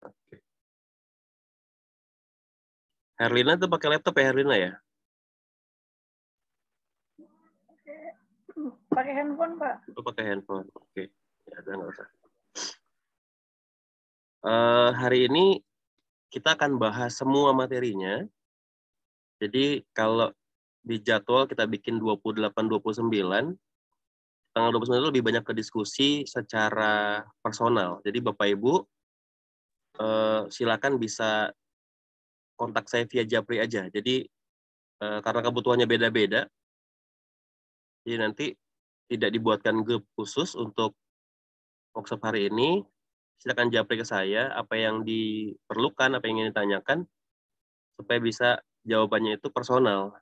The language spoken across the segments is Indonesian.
Oke. Herlina tuh pakai laptop ya Herlina ya? Pakai handphone, Pak. Oh, pakai handphone. Oke. Ya, udah nggak usah. Hari ini kita akan bahas semua materinya. Jadi kalau di jadwal kita bikin 28-29, tanggal 29 itu lebih banyak ke diskusi secara personal. Jadi Bapak Ibu silakan bisa kontak saya via Japri aja. Jadi karena kebutuhannya beda-beda, jadi nanti tidak dibuatkan grup khusus untuk workshop hari ini. Silakan Japri ke saya apa yang diperlukan, apa yang ingin ditanyakan, supaya bisa jawabannya itu personal.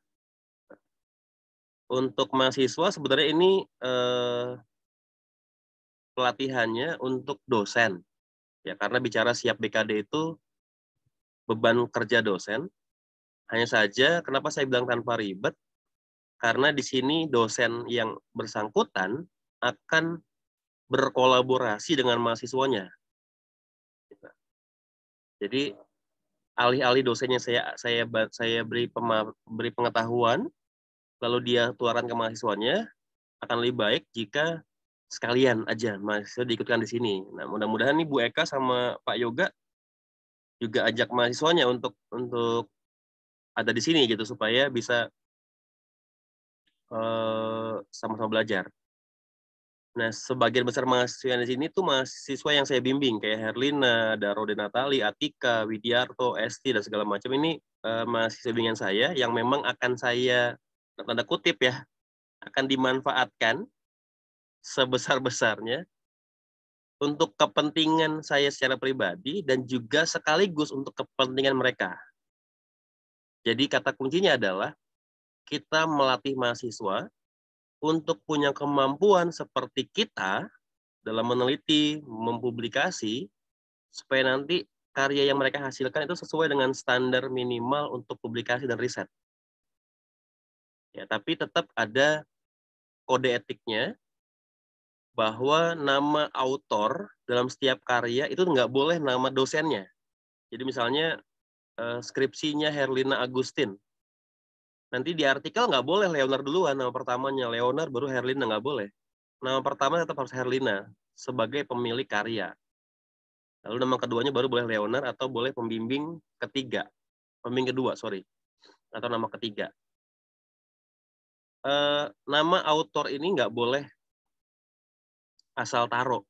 Untuk mahasiswa sebenarnya ini pelatihannya untuk dosen, ya karena bicara siap BKD itu beban kerja dosen. Hanya saja kenapa saya bilang tanpa ribet, karena di sini dosen yang bersangkutan akan berkolaborasi dengan mahasiswanya. Jadi alih-alih dosennya saya beri pengetahuan, lalu dia tuaran ke mahasiswanya, akan lebih baik jika sekalian aja mahasiswa diikutkan di sini. Nah, mudah-mudahan nih Bu Eka sama Pak Yoga juga ajak mahasiswanya untuk ada di sini gitu supaya bisa sama-sama belajar. Nah, sebagian besar mahasiswa yang di sini tuh mahasiswa yang saya bimbing kayak Herlina, ada Rode Natali, Atika, Widiarto, Esti dan segala macam ini mahasiswa bimbingan saya yang memang akan saya tanda kutip ya akan dimanfaatkan sebesar-besarnya untuk kepentingan saya secara pribadi dan juga sekaligus untuk kepentingan mereka. Jadi kata kuncinya adalah kita melatih mahasiswa untuk punya kemampuan seperti kita dalam meneliti, mempublikasi, supaya nanti karya yang mereka hasilkan itu sesuai dengan standar minimal untuk publikasi dan riset. Ya, tapi tetap ada kode etiknya bahwa nama autor dalam setiap karya itu nggak boleh nama dosennya. Jadi misalnya skripsinya Herlina Agustin. Nanti di artikel nggak boleh Leonard duluan, nama pertamanya Leonard baru Herlina, nggak boleh. Nama pertama tetap harus Herlina sebagai pemilik karya. Lalu nama keduanya baru boleh Leonard atau boleh pembimbing ketiga. Pembimbing kedua, sorry. Atau nama ketiga. Nama autor ini nggak boleh asal taruh.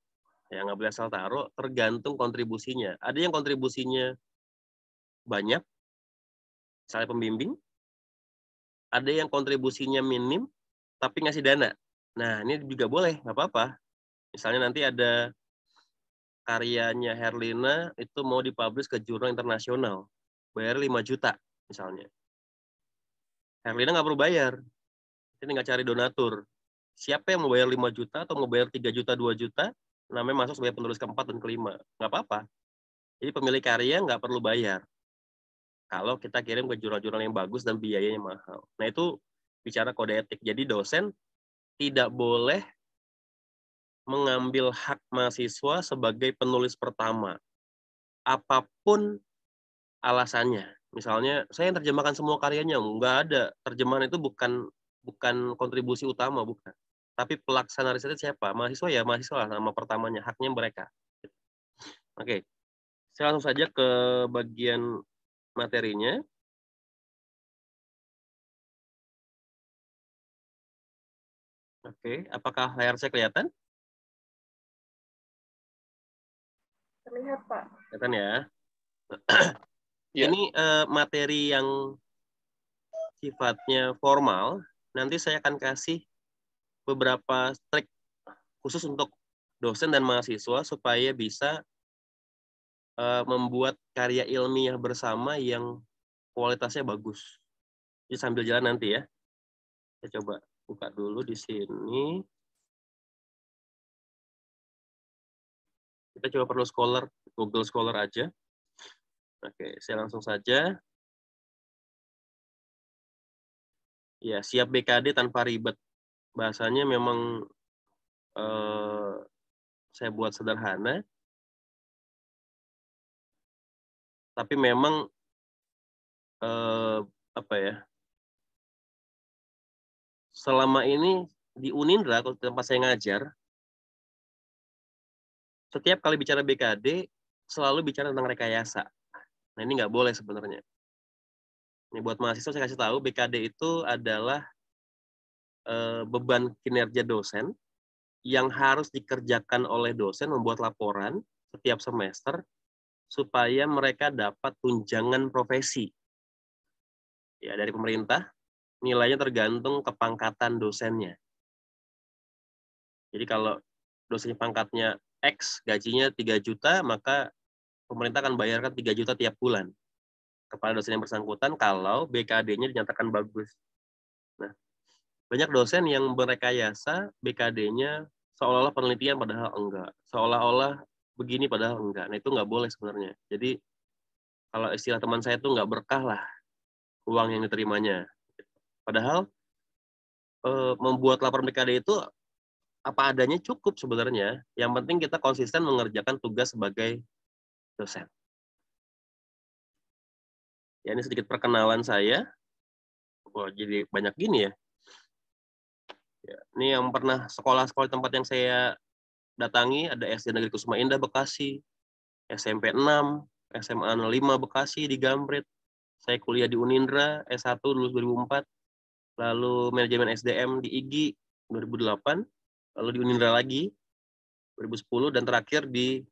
Ya, nggak boleh asal taruh, tergantung kontribusinya. Ada yang kontribusinya banyak, misalnya pembimbing. Ada yang kontribusinya minim, tapi ngasih dana. Nah, ini juga boleh, nggak apa-apa. Misalnya nanti ada karyanya Herlina itu mau dipublish ke jurnal internasional. Bayar 5 juta misalnya. Herlina nggak perlu bayar. Ini nggak cari donatur. Siapa yang mau bayar 5 juta atau mau bayar 3 juta, 2 juta, namanya masuk sebagai penulis keempat dan kelima. Nggak apa-apa. Jadi pemilik karya nggak perlu bayar. Kalau kita kirim ke jurnal-jurnal yang bagus dan biayanya mahal. Nah itu bicara kode etik. Jadi dosen tidak boleh mengambil hak mahasiswa sebagai penulis pertama. Apapun alasannya. Misalnya, saya yang terjemahkan semua karyanya. Nggak ada. Terjemahan itu bukan kontribusi utama, bukan. Tapi pelaksana risetnya siapa? Mahasiswa ya, mahasiswa nama pertamanya. Haknya mereka. Oke. Saya langsung saja ke bagian materinya. Oke. Apakah layar saya kelihatan? Terlihat, Pak. Kelihatan ya. Ya. Ini materi yang sifatnya formal. Nanti saya akan kasih beberapa trik khusus untuk dosen dan mahasiswa supaya bisa membuat karya ilmiah bersama yang kualitasnya bagus. Jadi sambil jalan nanti ya. Saya coba buka dulu di sini. Kita coba perlu Google Scholar aja. Oke, saya langsung saja. Ya, siap BKD tanpa ribet. Bahasanya memang saya buat sederhana. Tapi memang selama ini di Unindra, kalau tempat saya ngajar, setiap kali bicara BKD selalu bicara tentang rekayasa. Nah, ini nggak boleh sebenarnya. Ini buat mahasiswa saya kasih tahu, BKD itu adalah beban kinerja dosen yang harus dikerjakan oleh dosen, membuat laporan setiap semester supaya mereka dapat tunjangan profesi. Ya, dari pemerintah, nilainya tergantung kepangkatan dosennya. Jadi kalau dosennya pangkatnya X, gajinya 3 juta, maka pemerintah akan bayarkan 3 juta tiap bulan kepada dosen yang bersangkutan kalau BKD-nya dinyatakan bagus. Nah, banyak dosen yang merekayasa BKD-nya seolah-olah penelitian padahal enggak. Seolah-olah begini padahal enggak. Nah, itu nggak boleh sebenarnya. Jadi, kalau istilah teman saya itu nggak berkah lah uang yang diterimanya. Padahal membuat laporan BKD itu apa adanya cukup sebenarnya. Yang penting kita konsisten mengerjakan tugas sebagai dosen. Ya, ini sedikit perkenalan saya. Wah, jadi banyak gini ya. Ya, ini yang pernah sekolah-sekolah tempat yang saya datangi, ada SD Negeri Kusuma Indah Bekasi, SMP 6, SMA 05 Bekasi di Gambret. Saya kuliah di Unindra, S1 lulus 2004, lalu manajemen SDM di IGI 2008, lalu di Unindra lagi 2010, dan terakhir di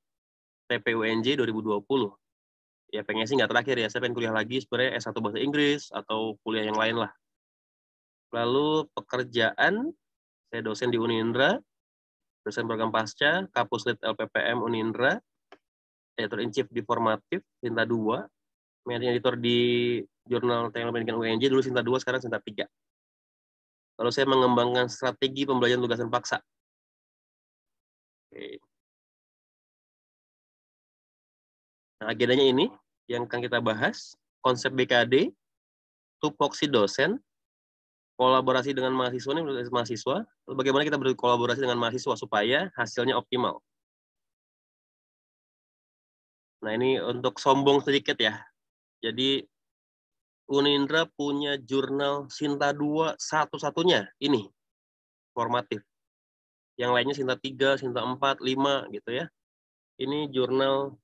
PPUNJ 2020. Ya pengen sih nggak terakhir ya, saya pengen kuliah lagi sebenarnya S1 bahasa Inggris atau kuliah yang lain lah. Lalu pekerjaan, saya dosen di Unindra, dosen program pasca, Kapus Lead LPPM Unindra, editor in chief di Formatif, Sinta 2, managing editor di Jurnal Teknologi Pendidikan UNJ, dulu Sinta 2, sekarang Sinta 3. Lalu saya mengembangkan strategi pembelajaran tugasan paksa. Oke. Nah, agendanya ini yang akan kita bahas, konsep BKD, tupoksi dosen, kolaborasi dengan mahasiswa, lalu bagaimana kita berkolaborasi dengan mahasiswa supaya hasilnya optimal. Nah, ini untuk sombong sedikit ya. Jadi Unindra punya jurnal Sinta 2 satu-satunya ini, Formatif. Yang lainnya Sinta 3, Sinta 4, 5 gitu ya. Ini jurnal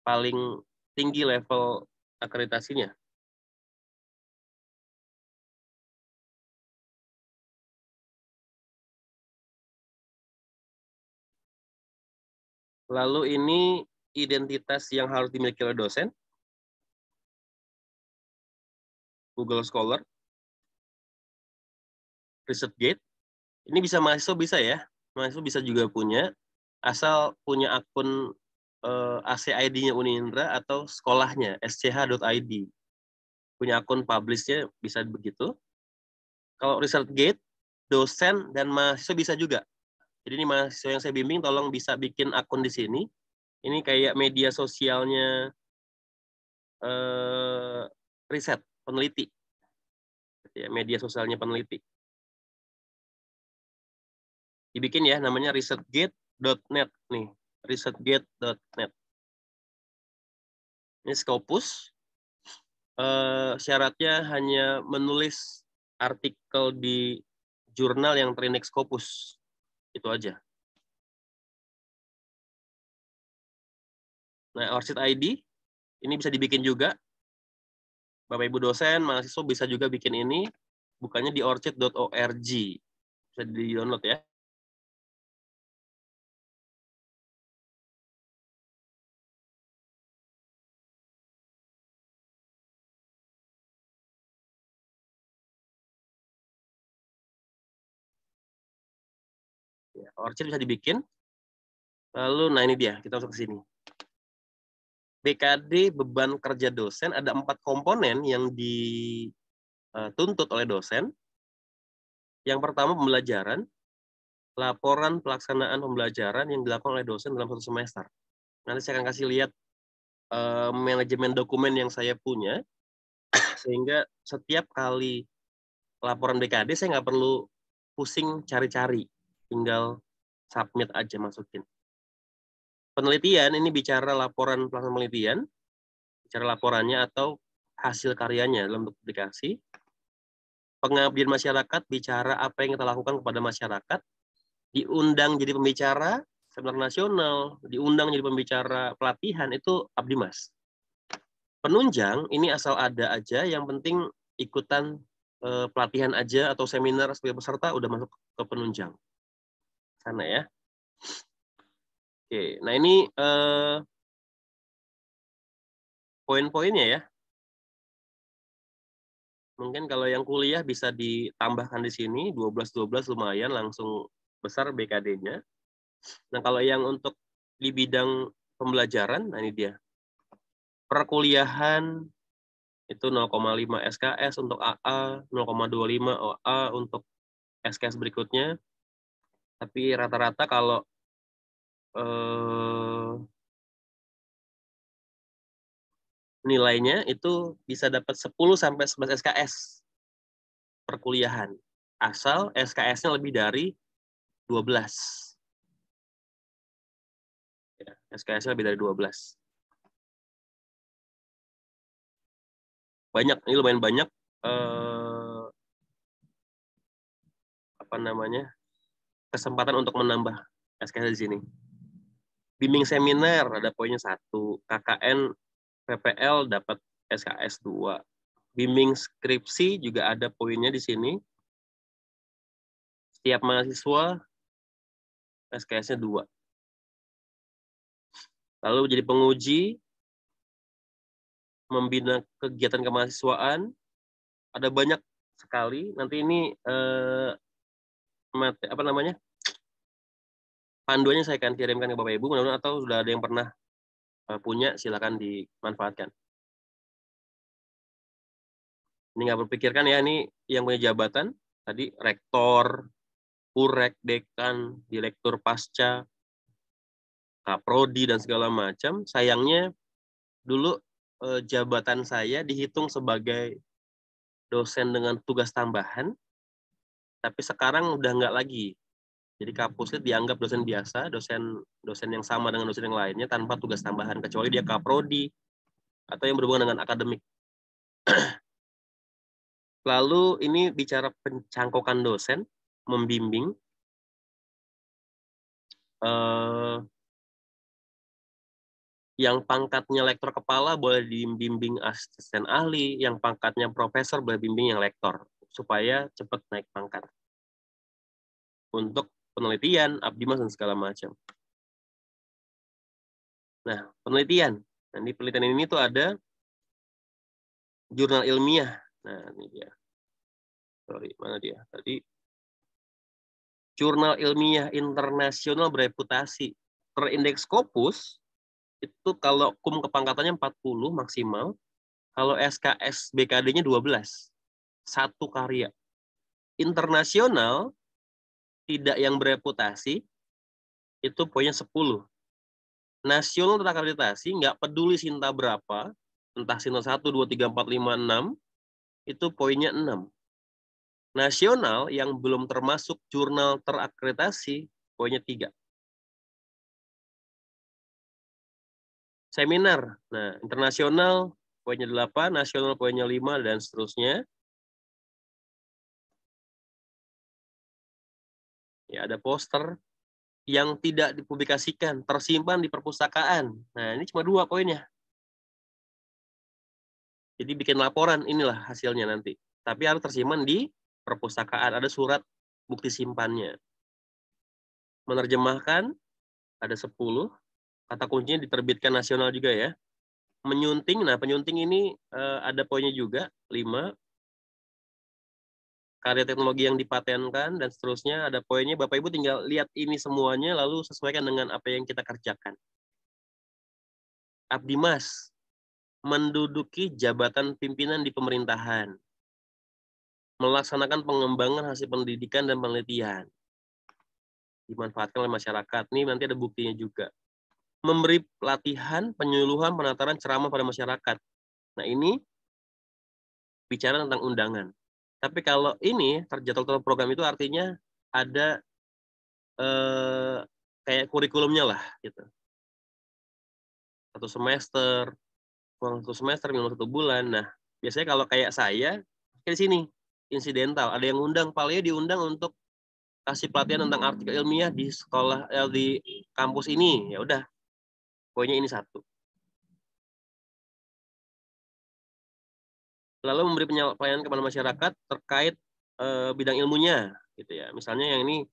paling tinggi level akreditasinya. Lalu ini identitas yang harus dimiliki oleh dosen. Google Scholar, ResearchGate. Ini bisa mahasiswa bisa ya. Mahasiswa bisa juga punya, asal punya akun ACID-nya Unindra atau sekolahnya, sch.id. Punya akun publish-nya bisa begitu. Kalau ResearchGate, dosen dan mahasiswa bisa juga. Jadi ini mahasiswa yang saya bimbing, tolong bisa bikin akun di sini. Ini kayak media sosialnya riset, peneliti. Ya, media sosialnya peneliti. Dibikin ya, namanya researchgate.net nih, researchgate.net. Ini Scopus. Syaratnya hanya menulis artikel di jurnal yang terindeks Scopus. Itu aja. Nah, ORCID ID ini bisa dibikin juga. Bapak Ibu dosen, mahasiswa bisa juga bikin ini. Bukannya di orchid.org. Bisa di-download ya. ORCID bisa dibikin. Lalu, nah ini dia, kita masuk ke sini. BKD, beban kerja dosen, ada 4 komponen yang dituntut oleh dosen. Yang pertama, pembelajaran. Laporan pelaksanaan pembelajaran yang dilakukan oleh dosen dalam satu semester. Nanti saya akan kasih lihat manajemen dokumen yang saya punya, sehingga setiap kali laporan BKD, saya nggak perlu pusing cari-cari. Tinggal submit aja, masukin. Penelitian, ini bicara laporan pelaksanaan penelitian. cara laporannya atau hasil karyanya dalam bentuk publikasi. Pengabdian masyarakat, bicara apa yang kita lakukan kepada masyarakat, diundang jadi pembicara seminar nasional, diundang jadi pembicara pelatihan, itu abdi mas. Penunjang ini asal ada aja, yang penting ikutan pelatihan aja atau seminar sebagai peserta udah masuk ke penunjang. Sana ya. Oke, nah ini poin-poinnya ya. Mungkin kalau yang kuliah bisa ditambahkan di sini, 12-12 lumayan, langsung besar BKD-nya. Nah, kalau yang untuk di bidang pembelajaran, nah ini dia. Perkuliahan itu 0,5 SKS untuk AA, 0,25 OA untuk SKS berikutnya. Tapi rata-rata kalau nilainya itu bisa dapat 10-11 SKS perkuliahan. Asal SKS-nya lebih dari 12. Ya, SKS-nya lebih dari 12. Banyak, ini lumayan banyak kesempatan untuk menambah SKS di sini. Bimbing seminar ada poinnya 1, KKN PPL dapat SKS 2. Bimbing skripsi juga ada poinnya di sini. Setiap mahasiswa SKS-nya 2. Lalu jadi penguji, membina kegiatan kemahasiswaan, ada banyak sekali. Nanti ini panduannya saya akan kirimkan ke Bapak Ibu, mudah-mudahan atau sudah ada yang pernah punya, silakan dimanfaatkan. Ini nggak berpikirkan ya, ini yang punya jabatan tadi rektor, purek, dekan, direktur pasca, kaprodi dan segala macam. Sayangnya dulu jabatan saya dihitung sebagai dosen dengan tugas tambahan, tapi sekarang udah nggak lagi. Jadi kapuslit dianggap dosen biasa, dosen yang sama dengan dosen yang lainnya tanpa tugas tambahan, kecuali dia kaprodi atau yang berhubungan dengan akademik. Lalu ini bicara pencangkokan dosen, membimbing. Yang pangkatnya lektor kepala boleh dibimbing asisten ahli, yang pangkatnya profesor boleh bimbing yang lektor, supaya cepat naik pangkat. Untuk penelitian, abdimas, dan segala macam. Nah, penelitian. Nah, di penelitian ini tuh ada jurnal ilmiah. Nah, ini dia. Sorry, mana dia? Tadi jurnal ilmiah internasional bereputasi. Terindeks Scopus, itu kalau kum kepangkatannya 40 maksimal, kalau SKS BKD-nya 12. 1 karya. Internasional, tidak yang bereputasi, itu poinnya 10. Nasional terakreditasi, nggak peduli Sinta berapa, entah Sinta 1, 2, 3, 4, 5, 6, itu poinnya 6. Nasional yang belum termasuk jurnal terakreditasi, poinnya 3. Seminar, nah internasional poinnya 8, nasional poinnya 5, dan seterusnya. Ya, ada poster yang tidak dipublikasikan, tersimpan di perpustakaan. Nah, ini cuma 2 poinnya. Jadi bikin laporan, inilah hasilnya nanti. Tapi harus tersimpan di perpustakaan, ada surat bukti simpannya. Menerjemahkan, ada 10. Kata kuncinya diterbitkan nasional juga ya. Menyunting, nah penyunting ini ada poinnya juga, 5. Karya teknologi yang dipatenkan, dan seterusnya ada poinnya. Bapak Ibu tinggal lihat ini semuanya, lalu sesuaikan dengan apa yang kita kerjakan. Abdimas, menduduki jabatan pimpinan di pemerintahan. Melaksanakan pengembangan hasil pendidikan dan penelitian. Dimanfaatkan oleh masyarakat. Ini nanti ada buktinya juga. Memberi pelatihan, penyuluhan, penataran, ceramah pada masyarakat. Nah, ini bicara tentang undangan. Tapi kalau ini terjadwal program itu artinya ada kayak kurikulumnya lah gitu. 1 semester, kurang 1 semester, minimal 1 bulan. Nah, biasanya kalau kayak saya, di sini, insidental. Ada yang undang, Paleo diundang untuk kasih pelatihan tentang artikel ilmiah di sekolah, di kampus ini. Ya udah, poinnya ini 1. Lalu memberi pelayanan kepada masyarakat terkait bidang ilmunya, gitu ya. Misalnya yang ini,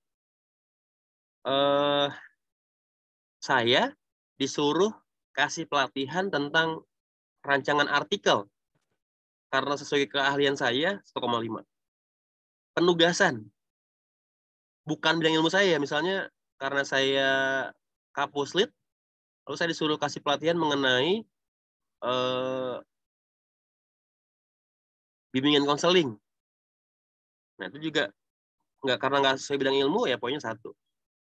saya disuruh kasih pelatihan tentang rancangan artikel karena sesuai keahlian saya 1,5. Penugasan bukan bidang ilmu saya, misalnya karena saya Kapuslit, lalu saya disuruh kasih pelatihan mengenai bimbingan konseling. Nah, itu juga karena sesuai bidang ilmu, ya poinnya 1.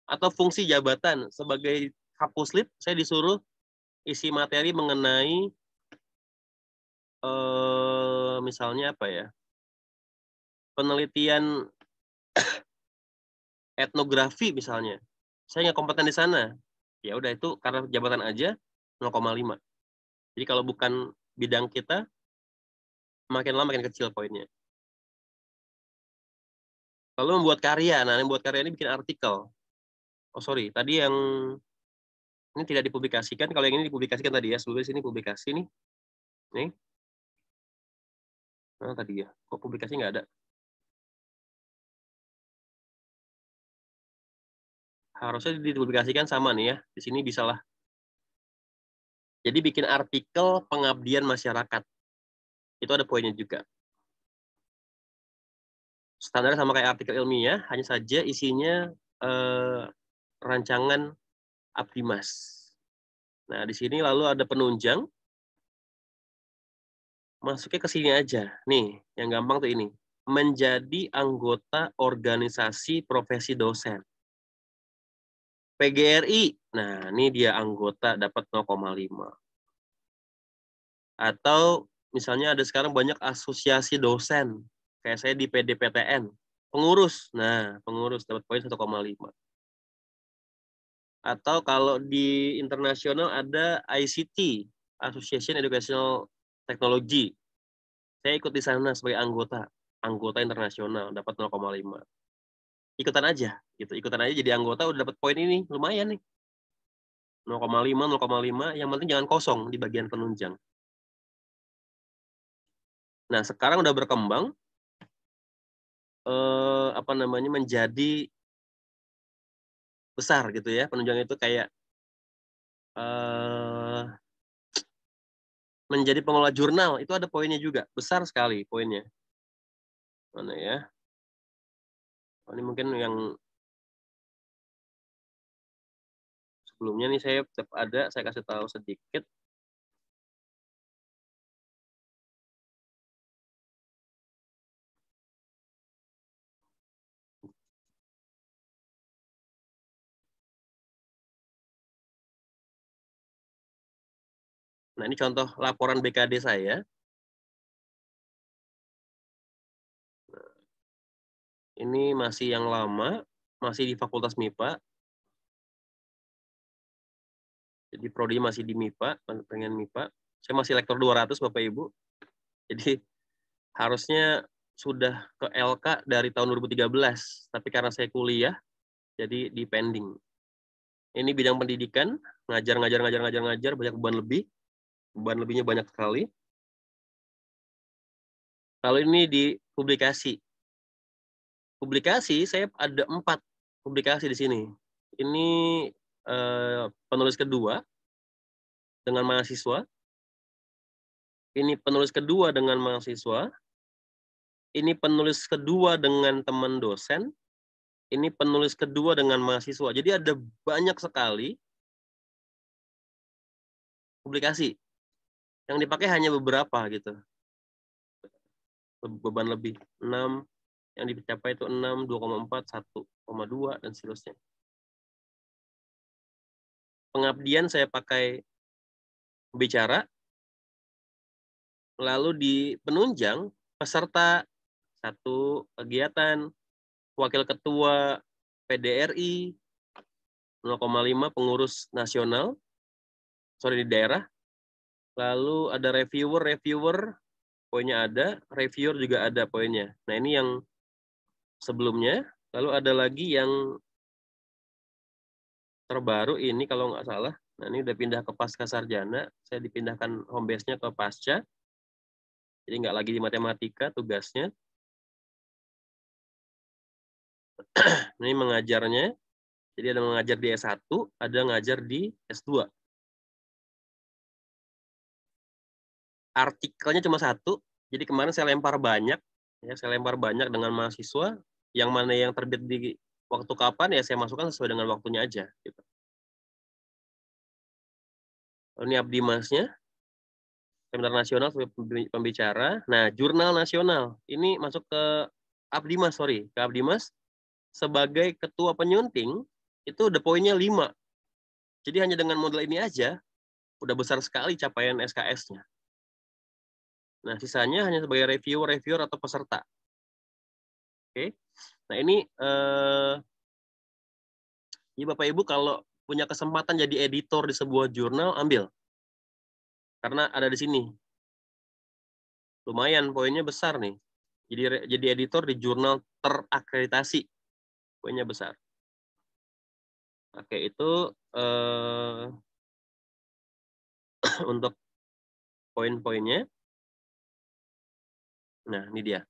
Atau fungsi jabatan sebagai Kapuslit, saya disuruh isi materi mengenai misalnya apa ya, penelitian etnografi misalnya. Saya nggak kompeten di sana. Ya udah, itu karena jabatan aja 0,5. Jadi kalau bukan bidang kita, makin lama makin kecil poinnya. Lalu membuat karya. Nah, membuat karya ini bikin artikel. Oh sorry, tadi yang ini tidak dipublikasikan. Kalau yang ini dipublikasikan tadi ya. Sebelumnya sini publikasi nih. Nih. Nah tadi ya. Kok publikasi nggak ada? Harusnya dipublikasikan sama nih ya. Di sini bisalah. Jadi bikin artikel pengabdian masyarakat. Itu ada poinnya juga. Standar sama kayak artikel ilmiah, hanya saja isinya rancangan Abdimas. Nah, di sini lalu ada penunjang. Masuknya ke sini aja. Nih, yang gampang tuh ini. Menjadi anggota organisasi profesi dosen. PGRI. Nah, ini dia anggota dapat 0,5. Atau misalnya ada sekarang banyak asosiasi dosen. Kayak saya di PDPTN. Pengurus. Nah, pengurus dapat poin 1,5. Atau kalau di internasional ada ICT, Association Educational Technology. Saya ikut di sana sebagai anggota internasional, dapat 0,5. Ikutan aja, gitu. Ikutan aja jadi anggota udah dapat poin ini, lumayan nih. 0,5, 0,5, yang penting jangan kosong di bagian penunjang. Nah, sekarang udah berkembang menjadi besar gitu ya. Penunjang itu kayak menjadi pengelola jurnal, itu ada poinnya juga. Besar sekali poinnya. Mana ya? Ini mungkin yang sebelumnya nih saya tetap ada, saya kasih tahu sedikit. Nah, ini contoh laporan BKD saya. Nah, ini masih yang lama, masih di Fakultas MIPA. Jadi prodi masih di MIPA, pengen MIPA. Saya masih lektor 200 Bapak Ibu. Jadi harusnya sudah ke LK dari tahun 2013, tapi karena saya kuliah jadi di pending. Ini bidang pendidikan, ngajar banyak beban lebih. Beban lebihnya banyak sekali. Kalau ini di publikasi. Publikasi saya ada 4 publikasi di sini. Ini penulis kedua dengan mahasiswa. Ini penulis kedua dengan mahasiswa. Ini penulis kedua dengan teman dosen. Ini penulis kedua dengan mahasiswa. Jadi ada banyak sekali publikasi. Yang dipakai hanya beberapa gitu. Beban lebih 6, yang dicapai itu 6, 2,4, 1,2 dan seterusnya. Pengabdian saya pakai bicara. Lalu di penunjang peserta 1 kegiatan, wakil ketua PDRI 0,5 pengurus nasional, di daerah Lalu ada reviewer poinnya ada, reviewer juga ada poinnya. Nah, ini yang sebelumnya. Lalu ada lagi yang terbaru ini kalau nggak salah. Nah, ini udah pindah ke pasca sarjana. Saya dipindahkan home base-nya ke pasca. Jadi nggak lagi di matematika tugasnya. Ini mengajarnya. Jadi ada mengajar di S1, ada ngajar di S2. Artikelnya cuma satu. Jadi kemarin saya lempar banyak. Ya, saya lempar banyak dengan mahasiswa. Yang mana yang terbit di waktu kapan, ya saya masukkan sesuai dengan waktunya aja. Gitu. Ini Abdimasnya. Seminar nasional sebagai pembicara. Nah, jurnal nasional. Ini masuk ke Abdimas, sorry. Ke Abdimas. Sebagai ketua penyunting, itu udah poinnya 5. Jadi hanya dengan model ini aja, udah besar sekali capaian SKS-nya. Nah, sisanya hanya sebagai reviewer atau peserta. Oke. Nah, ini ya Bapak Ibu kalau punya kesempatan jadi editor di sebuah jurnal, ambil. Karena ada di sini. Lumayan, poinnya besar nih. Jadi editor di jurnal terakreditasi. Poinnya besar. Oke, itu untuk poin-poinnya. Nah, ini dia.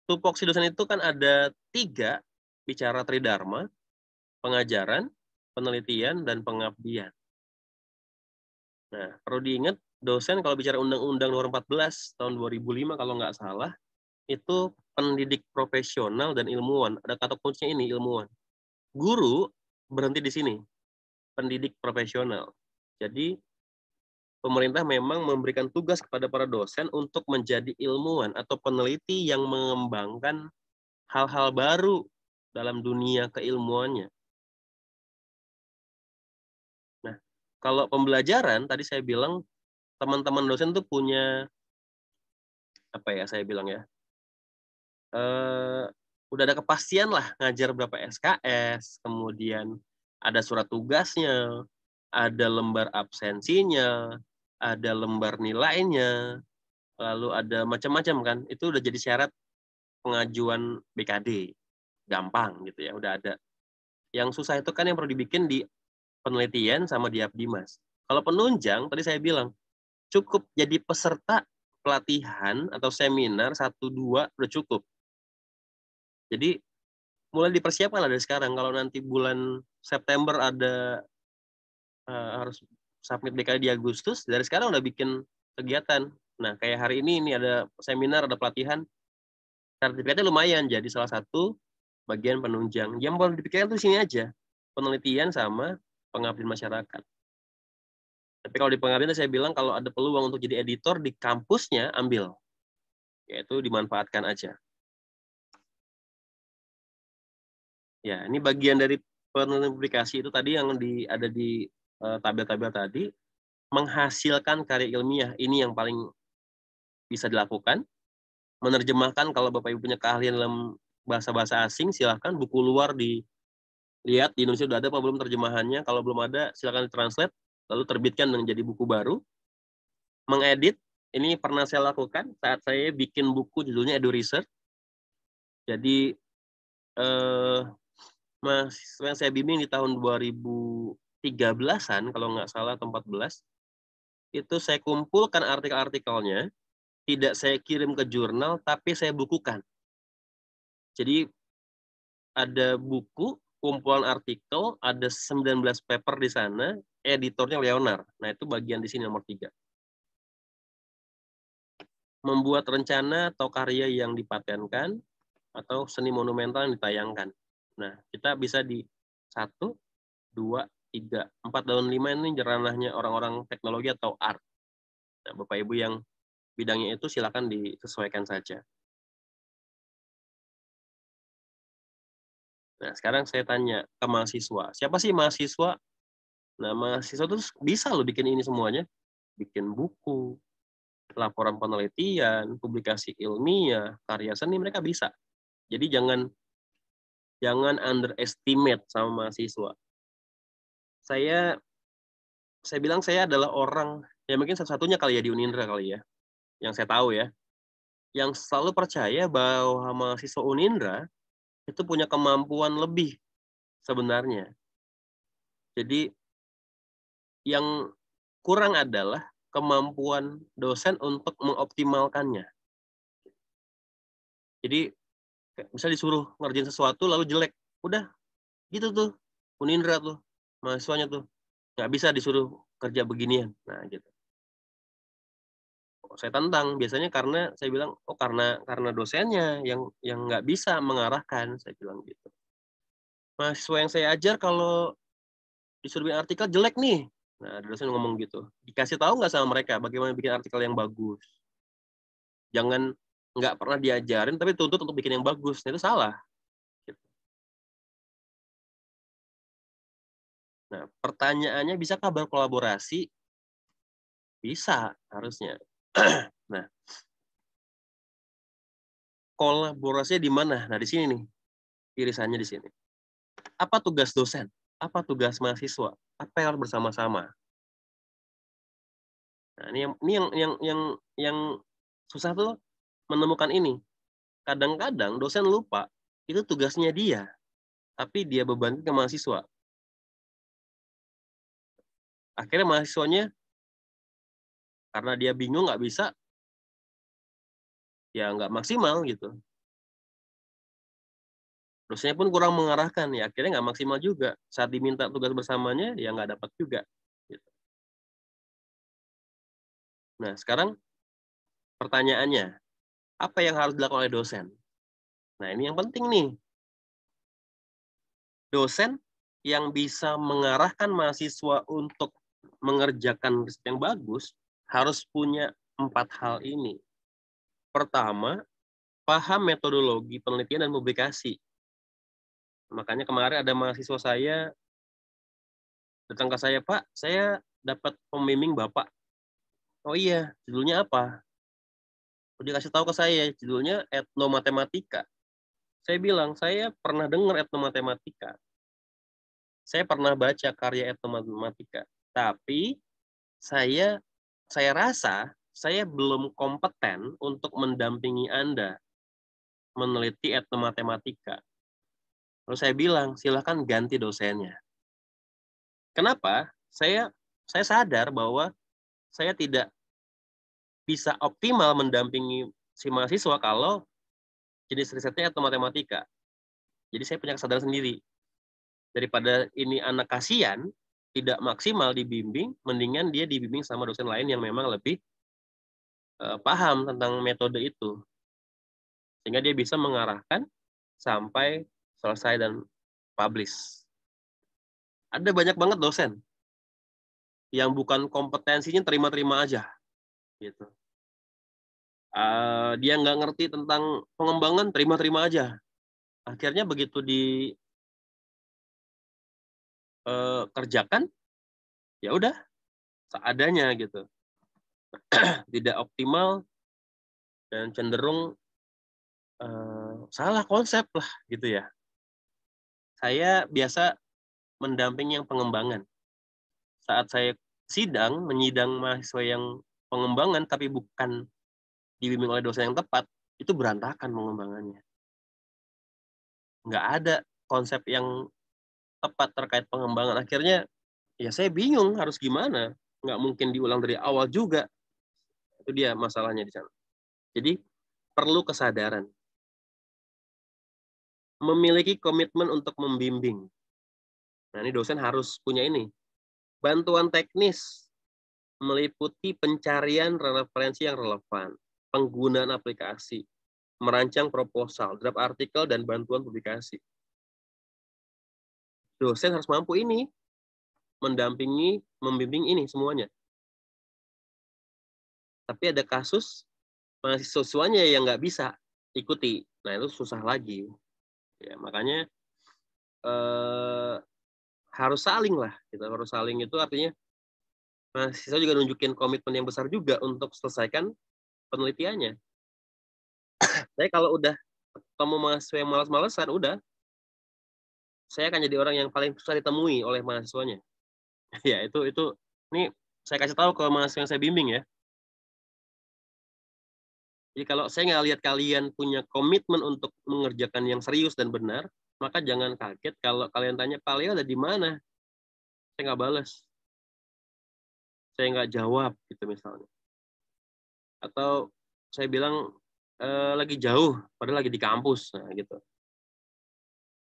Tupoksi dosen itu kan ada 3, bicara tridharma, pengajaran, penelitian, dan pengabdian. Nah, perlu diingat, dosen kalau bicara Undang-Undang Nomor 14 tahun 2005 kalau nggak salah, itu pendidik profesional dan ilmuwan. Ada kata kuncinya ini, ilmuwan. Guru berhenti di sini, pendidik profesional. Jadi, pemerintah memang memberikan tugas kepada para dosen untuk menjadi ilmuwan atau peneliti yang mengembangkan hal-hal baru dalam dunia keilmuannya. Nah, kalau pembelajaran, tadi saya bilang, teman-teman dosen tuh punya, apa ya saya bilang ya, udah ada kepastian lah ngajar berapa SKS, kemudian ada surat tugasnya, ada lembar absensinya, ada lembar nilainya, lalu ada macam-macam kan. Itu udah jadi syarat pengajuan BKD. Gampang gitu ya, udah ada. Yang susah itu kan yang perlu dibikin di penelitian sama di Abdimas. Kalau penunjang, tadi saya bilang, cukup jadi peserta pelatihan atau seminar 1-2 udah cukup. Jadi mulai dipersiapkan lah dari sekarang. Kalau nanti bulan September ada harus submit BKD di Agustus, dari sekarang udah bikin kegiatan. Nah, kayak hari ini ada seminar, ada pelatihan, sertifikatnya lumayan, jadi salah satu bagian penunjang. Yang boleh dipikirkan tuh sini aja, penelitian sama pengabdian masyarakat. Tapi kalau di pengabdian saya bilang kalau ada peluang untuk jadi editor di kampusnya, ambil. Yaitu dimanfaatkan aja. Ya, ini bagian dari penelitian publikasi itu tadi yang ada di tabel-tabel tadi, menghasilkan karya ilmiah. Ini yang paling bisa dilakukan. Menerjemahkan, kalau Bapak Ibu punya keahlian dalam bahasa-bahasa asing, silahkan buku luar dilihat, di Indonesia sudah ada apa belum terjemahannya. Kalau belum ada, silahkan ditranslate, lalu terbitkan menjadi buku baru. Mengedit, ini pernah saya lakukan saat saya bikin buku judulnya Edu Research. Jadi, mahasiswa yang saya bimbing di tahun 2013-an, kalau nggak salah, atau 14, itu saya kumpulkan artikel-artikelnya, tidak saya kirim ke jurnal, tapi saya bukukan. Jadi, ada buku, kumpulan artikel, ada 19 paper di sana, editornya Leonard. Nah, itu bagian di sini nomor 3. Membuat rencana atau karya yang dipatenkan, atau seni monumental yang ditayangkan. Nah, kita bisa di 1, 2, 3, 4, dan 5 ini ranahnya orang-orang teknologi atau art. Nah, Bapak Ibu yang bidangnya itu silakan disesuaikan saja. Nah, sekarang saya tanya ke mahasiswa. Siapa sih mahasiswa? Nah, mahasiswa itu bisa loh bikin ini semuanya. Bikin buku, laporan penelitian, publikasi ilmiah, karya seni, mereka bisa. Jadi jangan underestimate sama mahasiswa. Saya saya bilang saya adalah orang, ya mungkin satu-satunya kali ya di Unindra kali ya, yang saya tahu ya, yang selalu percaya bahwa mahasiswa Unindra itu punya kemampuan lebih sebenarnya. Jadi yang kurang adalah kemampuan dosen untuk mengoptimalkannya. Jadi bisa disuruh ngerjain sesuatu lalu jelek, udah gitu tuh Unindra tuh mahasiswanya tuh nggak bisa disuruh kerja beginian. Nah gitu. Saya tantang biasanya karena saya bilang karena dosennya yang nggak bisa mengarahkan, saya bilang gitu. Mahasiswa yang saya ajar kalau disuruh bikin artikel jelek nih, nah dosen ngomong gitu, dikasih tahu nggak sama mereka bagaimana bikin artikel yang bagus. Jangan nggak pernah diajarin tapi tuntut untuk bikin yang bagus, nah, itu salah. Gitu. Nah pertanyaannya, bisakah berkolaborasi? Bisa harusnya. Nah kolaborasinya di mana? Nah di sini nih irisannya di sini. Apa tugas dosen? Apa tugas mahasiswa? Apa yang harus bersama-sama? Nah, ini yang susah tuh menemukan ini. Kadang-kadang dosen lupa itu tugasnya dia, tapi dia bebankan ke mahasiswa. Akhirnya mahasiswanya karena dia bingung nggak bisa, ya nggak maksimal gitu. Dosennya pun kurang mengarahkan, ya akhirnya nggak maksimal juga. Saat diminta tugas bersamanya, ya nggak dapat juga. Gitu. Nah sekarang pertanyaannya, apa yang harus dilakukan oleh dosen? Nah ini yang penting nih. Dosen yang bisa mengarahkan mahasiswa untuk mengerjakan riset yang bagus harus punya 4 hal ini. Pertama, paham metodologi penelitian dan publikasi. Makanya kemarin ada mahasiswa saya datang ke saya, Pak, saya dapat pembimbing Bapak. Oh iya, judulnya apa? Dia kasih tahu ke saya, judulnya etnomatematika. Saya bilang, saya pernah dengar etnomatematika. Saya pernah baca karya etnomatematika. Tapi saya rasa saya belum kompeten untuk mendampingi Anda meneliti etnomatematika. Lalu saya bilang, silahkan ganti dosennya. Kenapa? Saya sadar bahwa saya tidak bisa optimal mendampingi si mahasiswa kalau jenis risetnya etnomatematika. Jadi saya punya kesadaran sendiri. Daripada ini anak kasihan, tidak maksimal dibimbing, mendingan dia dibimbing sama dosen lain yang memang lebih paham tentang metode itu. Sehingga dia bisa mengarahkan sampai selesai dan publish. Ada banyak banget dosen yang bukan kompetensinya terima-terima aja. Gitu. Dia nggak ngerti tentang pengembangan, terima-terima aja. Akhirnya begitu dikerjakan, ya udah seadanya gitu. Tidak optimal dan cenderung salah konsep lah gitu ya. Saya biasa mendampingi yang pengembangan. Saat saya menyidang mahasiswa yang pengembangan tapi bukan dibimbing oleh dosen yang tepat, itu berantakan pengembangannya. Nggak ada konsep yang tepat terkait pengembangan. Akhirnya ya saya bingung harus gimana. Nggak mungkin diulang dari awal juga. Itu dia masalahnya di sana. Jadi perlu kesadaran. Memiliki komitmen untuk membimbing. Nah ini dosen harus punya ini. Bantuan teknis meliputi pencarian referensi yang relevan, penggunaan aplikasi, merancang proposal, draft artikel, dan bantuan publikasi. Dosen harus mampu ini, mendampingi, membimbing ini semuanya. Tapi ada kasus mahasiswanya yang nggak bisa ikuti. Nah itu susah lagi. Ya, makanya harus saling lah. Kita harus saling itu artinya mahasiswa juga nunjukin komitmen yang besar juga untuk selesaikan penelitiannya. Saya kalau udah ketemu mahasiswa yang malas-malasan, udah saya akan jadi orang yang paling susah ditemui oleh mahasiswanya. Ya itu Ini saya kasih tahu ke mahasiswa yang saya bimbing ya. Jadi kalau saya nggak lihat kalian punya komitmen untuk mengerjakan yang serius dan benar, maka jangan kaget kalau kalian tanya, Pak Leo ada di mana? Saya nggak balas. Saya nggak jawab, gitu misalnya. Atau saya bilang, lagi jauh, padahal lagi di kampus. Nah, gitu.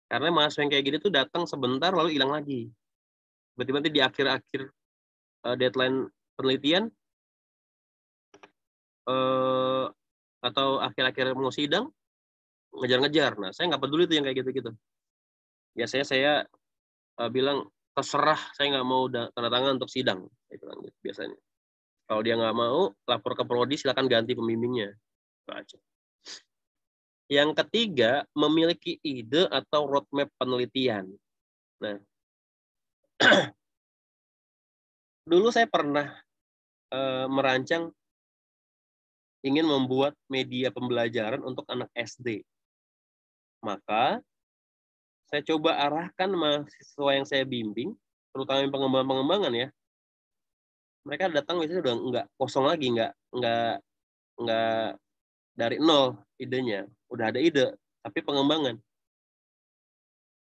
Karena mahasiswa yang kayak gini tuh datang sebentar, lalu hilang lagi. Berarti nanti di akhir-akhir deadline penelitian, atau akhir-akhir mau sidang, ngejar-ngejar. Nah, saya nggak peduli tuh yang kayak gitu-gitu. Biasanya saya bilang, terserah, saya nggak mau tanda tangan untuk sidang. Saya bilang gitu, biasanya. Kalau dia nggak mau, lapor ke prodi, silakan ganti pembimbingnya. Baca. Yang ketiga, memiliki ide atau roadmap penelitian. Nah, dulu saya pernah merancang ingin membuat media pembelajaran untuk anak SD. Maka saya coba arahkan mahasiswa yang saya bimbing, terutama yang pengembangan-pengembangan ya. Mereka datang biasanya udah nggak kosong lagi, nggak dari nol idenya. Udah ada ide, tapi pengembangan.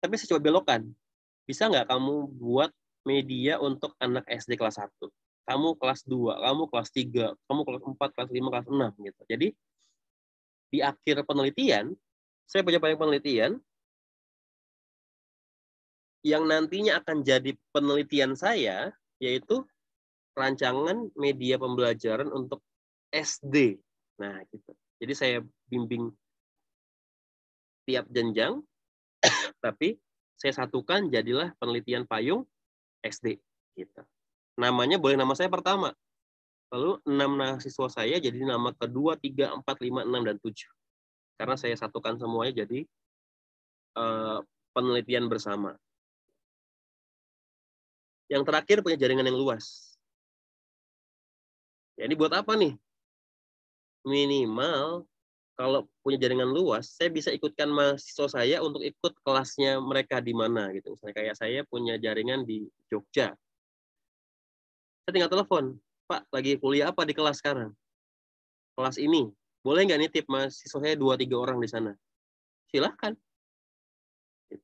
Tapi saya coba belokkan. Bisa nggak kamu buat media untuk anak SD kelas 1? Kamu kelas 2, kamu kelas 3, kamu kelas 4, kelas 5, kelas 6 gitu. Jadi di akhir penelitian, saya punya banyak penelitian yang nantinya akan jadi penelitian saya, yaitu rancangan media pembelajaran untuk SD. Nah, gitu. Jadi saya bimbing tiap jenjang, tapi saya satukan jadilah penelitian payung SD. Gitu. Namanya boleh nama saya pertama. Lalu 6 mahasiswa saya jadi nama kedua, 3, 4, 5, 6, dan 7. Karena saya satukan semuanya jadi penelitian bersama. Yang terakhir punya jaringan yang luas. Ya, ini buat apa nih? Minimal kalau punya jaringan luas, saya bisa ikutkan mahasiswa saya untuk ikut kelasnya mereka di mana gitu. Misalnya kayak saya punya jaringan di Jogja. Saya tinggal telepon, Pak, lagi kuliah apa di kelas sekarang? Kelas ini. Boleh nggak nitip mahasiswa saya 2-3 orang di sana? Silahkan.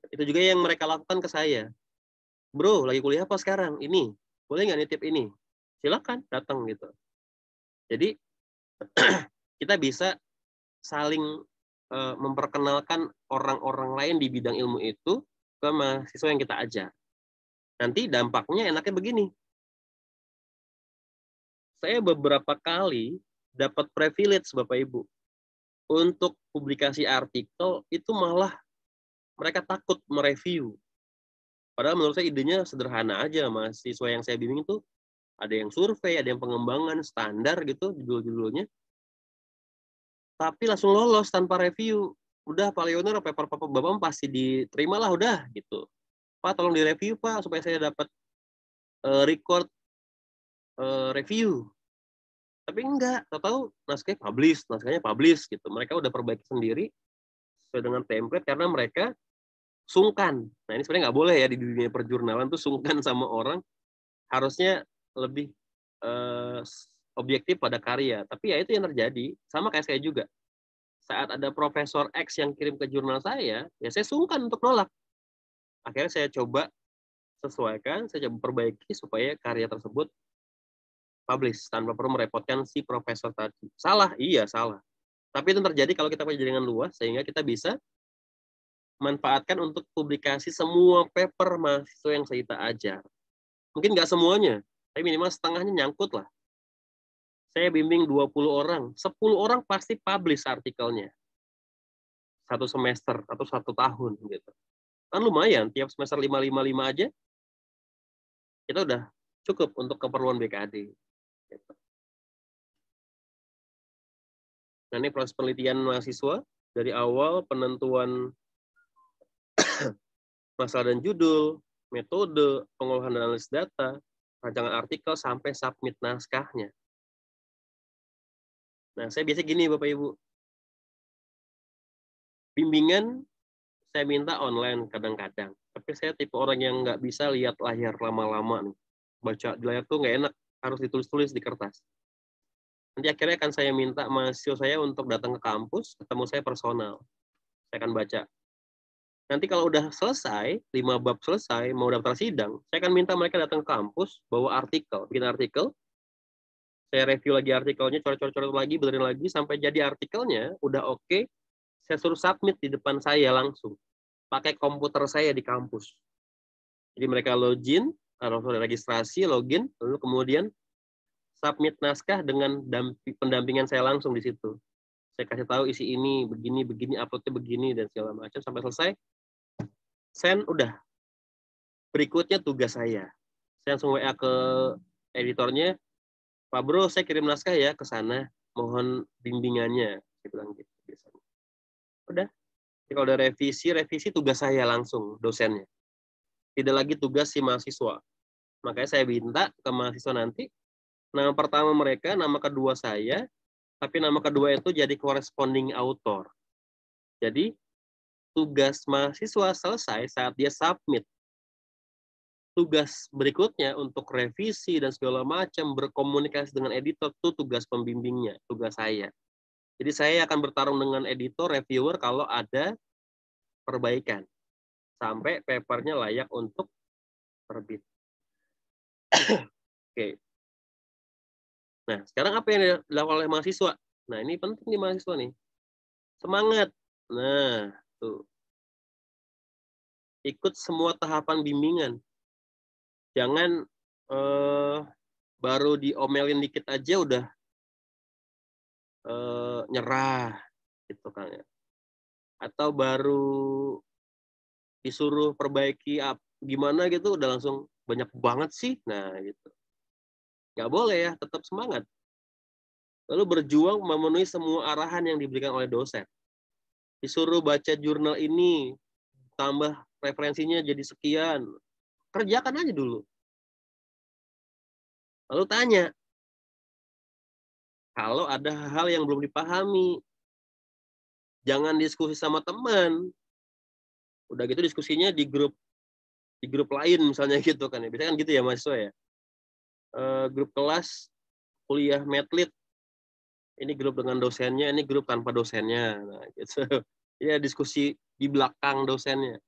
Itu juga yang mereka lakukan ke saya. Bro, lagi kuliah apa sekarang? Ini. Boleh nggak nitip ini? Silahkan, datang gitu. Jadi, kita bisa saling memperkenalkan orang-orang lain di bidang ilmu itu ke mahasiswa yang kita ajar. Nanti dampaknya enaknya begini. Saya beberapa kali dapat privilege Bapak Ibu. Untuk publikasi artikel itu malah mereka takut mereview. Padahal menurut saya idenya sederhana aja. Mahasiswa yang saya bimbing itu ada yang survei, ada yang pengembangan standar gitu judul-judulnya. Tapi langsung lolos tanpa review. Udah Pak Leonard, paper Bapak pasti diterima lah udah gitu. Pak tolong direview Pak supaya saya dapat record review. Tapi enggak, tahu naskahnya publish gitu. Mereka udah perbaiki sendiri sesuai dengan template karena mereka sungkan. Nah ini sebenarnya nggak boleh ya di dunia perjurnalan tuh sungkan sama orang. Harusnya lebih objektif pada karya. Tapi ya itu yang terjadi. Sama kayak saya juga. Saat ada Profesor X yang kirim ke jurnal saya, ya saya sungkan untuk nolak. Akhirnya saya coba sesuaikan, saya coba perbaiki supaya karya tersebut publish tanpa perlu merepotkan si profesor tadi. Salah, iya salah. Tapi itu terjadi kalau kita punya jaringan luas, sehingga kita bisa manfaatkan untuk publikasi semua paper mahasiswa yang kita ajar. Mungkin nggak semuanya, tapi minimal setengahnya nyangkut lah. Saya bimbing 20 orang, 10 orang pasti publish artikelnya. Satu semester atau 1 tahun gitu. Kan lumayan, tiap semester 5 aja, kita udah cukup untuk keperluan BKD. Gitu. Nah, ini proses penelitian mahasiswa dari awal penentuan masalah dan judul, metode, pengolahan dan analisis data, rancangan artikel, sampai submit naskahnya. Nah, saya biasa gini Bapak Ibu. Bimbingan saya minta online kadang-kadang. Tapi saya tipe orang yang nggak bisa lihat layar lama-lama nih. baca di layar tuh nggak enak, harus ditulis-tulis di kertas. Nanti akhirnya akan saya minta mahasiswa saya untuk datang ke kampus, ketemu saya personal. Saya akan baca. Nanti kalau udah selesai, 5 bab selesai, mau daftar sidang, saya akan minta mereka datang ke kampus, bawa artikel, bikin artikel, saya review lagi artikelnya, coret-coret lagi, benerin lagi, sampai jadi artikelnya, udah oke, saya suruh submit di depan saya langsung, pakai komputer saya di kampus. Jadi mereka login, registrasi, login, lalu kemudian submit naskah dengan pendampingan saya langsung di situ. Saya kasih tahu isi ini, begini, uploadnya begini, dan segala macam. Sampai selesai, send, udah. Berikutnya tugas saya. Saya langsung WA ke editornya, Pak Bro, saya kirim naskah ya ke sana. Mohon bimbingannya. Saya bilang gitu biasanya. Udah. Jadi kalau ada revisi tugas saya langsung, dosennya. Tidak lagi tugas si mahasiswa. Makanya saya minta ke mahasiswa nanti, nama pertama mereka, nama kedua saya, tapi nama kedua itu jadi corresponding author. Jadi, tugas mahasiswa selesai saat dia submit. Tugas berikutnya untuk revisi dan segala macam, berkomunikasi dengan editor, itu tugas pembimbingnya, tugas saya. Jadi saya akan bertarung dengan editor, reviewer, kalau ada perbaikan. Sampai papernya layak untuk terbit. Oke. Nah, sekarang apa yang dilakukan oleh mahasiswa? Nah, ini penting nih mahasiswa nih. Semangat. Nah, tuh. Ikut semua tahapan bimbingan. Jangan baru diomelin dikit aja udah nyerah gitu kan ya. Atau baru disuruh perbaiki gimana gitu udah langsung banyak banget sih. Nah, gitu. Nggak boleh ya, tetap semangat. Lalu berjuang memenuhi semua arahan yang diberikan oleh dosen. Disuruh baca jurnal ini, tambah referensinya jadi sekian. Kerjakan aja dulu. Lalu tanya, kalau ada hal yang belum dipahami, jangan diskusi sama teman. Udah gitu diskusinya di grup lain misalnya gitu kan ya. Biasanya kan gitu ya mahasiswa ya. Grup kelas kuliah medlit, ini grup dengan dosennya, ini grup tanpa dosennya. Nah, gitu. Ya diskusi di belakang dosennya.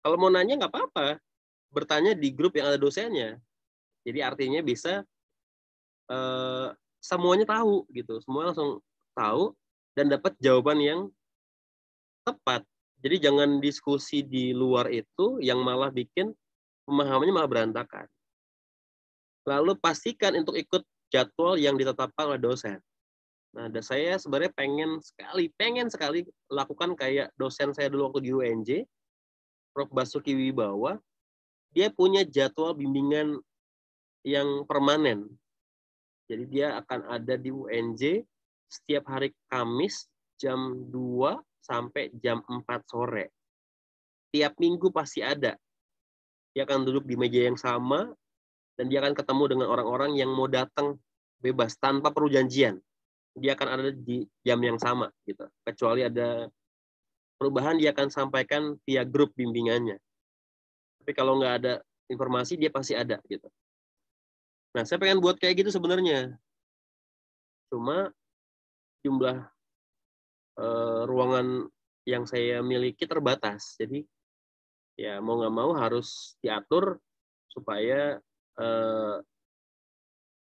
Kalau mau nanya nggak apa-apa, bertanya di grup yang ada dosennya. Jadi artinya bisa semuanya tahu gitu, semua langsung tahu dan dapat jawaban yang tepat. Jadi jangan diskusi di luar itu yang malah bikin pemahamannya malah berantakan. Lalu pastikan untuk ikut jadwal yang ditetapkan oleh dosen. Nah, saya sebenarnya pengen sekali lakukan kayak dosen saya dulu waktu di UNJ, Prof. Basuki Wibawa. Dia punya jadwal bimbingan yang permanen. Jadi dia akan ada di UNJ setiap hari Kamis jam 2 sampai jam 4 sore. Tiap minggu pasti ada. Dia akan duduk di meja yang sama, dan dia akan ketemu dengan orang-orang yang mau datang bebas, tanpa perlu janjian. Dia akan ada di jam yang sama. Gitu. Kecuali ada perubahan, dia akan sampaikan via grup bimbingannya. Tapi kalau nggak ada informasi, dia pasti ada. Gitu. Nah, saya pengen buat kayak gitu sebenarnya. Cuma jumlah ruangan yang saya miliki terbatas. Jadi ya mau nggak mau harus diatur supaya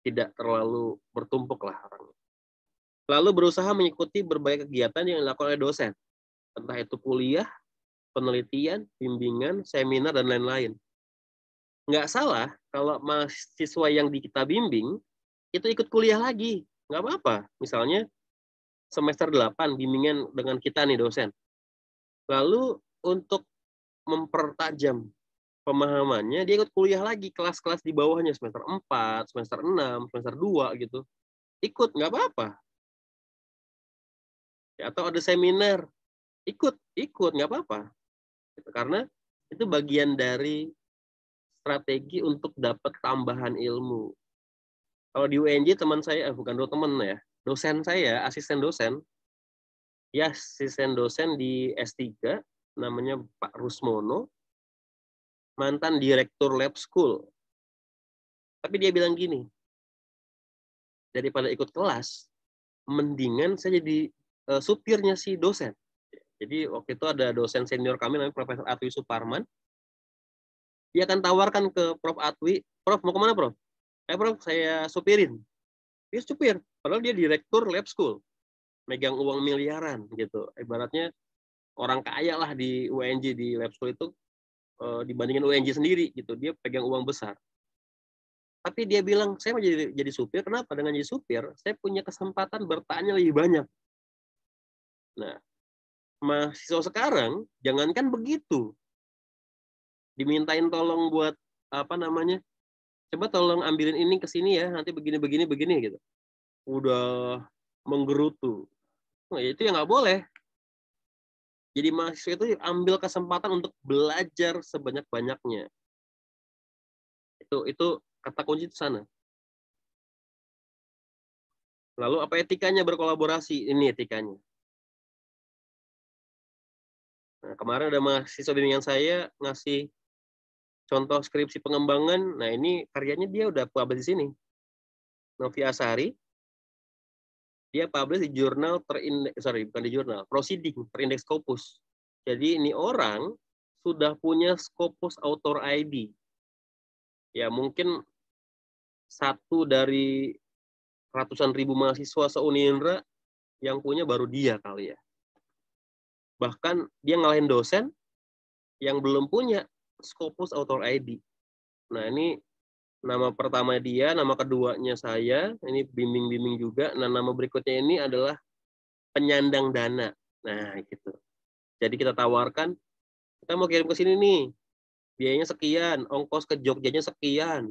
tidak terlalu bertumpuk lah orangnya. Lalu berusaha mengikuti berbagai kegiatan yang dilakukan oleh dosen. Entah itu kuliah, penelitian, bimbingan, seminar, dan lain-lain. Nggak salah kalau mahasiswa yang kita bimbing itu ikut kuliah lagi. Nggak apa-apa. Misalnya semester 8 bimbingan dengan kita nih dosen. Lalu untuk mempertajam pemahamannya, dia ikut kuliah lagi, kelas-kelas di bawahnya, semester 4, semester 6, semester 2 gitu. Ikut, nggak apa-apa. Ya, atau ada seminar, ikut, nggak apa-apa. Karena itu bagian dari strategi untuk dapat tambahan ilmu. Kalau di UNJ teman saya, bukan teman ya, dosen saya, asisten dosen di S3, namanya Pak Rusmono, mantan direktur lab school. Tapi dia bilang gini, daripada ikut kelas, mendingan saya jadi supirnya si dosen. Jadi waktu itu ada dosen senior kami namanya Profesor Atwi Suparman. Dia akan tawarkan ke Prof. Atwi, Prof mau kemana Prof? Prof saya supirin. Dia supir, padahal dia direktur lab school, megang uang miliaran gitu. Ibaratnya orang kaya lah di UNJ, di lab school itu dibandingin UNJ sendiri gitu. Dia pegang uang besar. Tapi dia bilang, saya mau jadi supir. Kenapa? Dengan jadi supir, saya punya kesempatan bertanya lebih banyak. Nah, mahasiswa sekarang, jangankan begitu. Dimintain tolong buat, coba tolong ambilin ini ke sini ya, nanti begini gitu. Udah menggerutu. Nah, itu yang nggak boleh. Jadi mahasiswa itu ambil kesempatan untuk belajar sebanyak-banyaknya. Itu kata kunci itu sana. Lalu apa etikanya berkolaborasi? Ini etikanya. Nah, kemarin ada mahasiswa bimbingan saya ngasih contoh skripsi pengembangan. Nah, ini karyanya dia udah publish di sini. Novi Asari. Dia publish di jurnal Proceeding terindeks Scopus. Jadi ini orang sudah punya Scopus Author ID. Ya, mungkin satu dari ratusan ribu mahasiswa se-Unindra yang punya baru dia kali ya. Bahkan dia ngalahin dosen yang belum punya Scopus Author ID. Nah, ini nama pertama dia, nama keduanya saya, ini bimbing-bimbing juga. Nah, nama berikutnya ini adalah penyandang dana. Nah, gitu. Jadi kita tawarkan, kita mau kirim ke sini nih, biayanya sekian, ongkos ke Jogjanya sekian,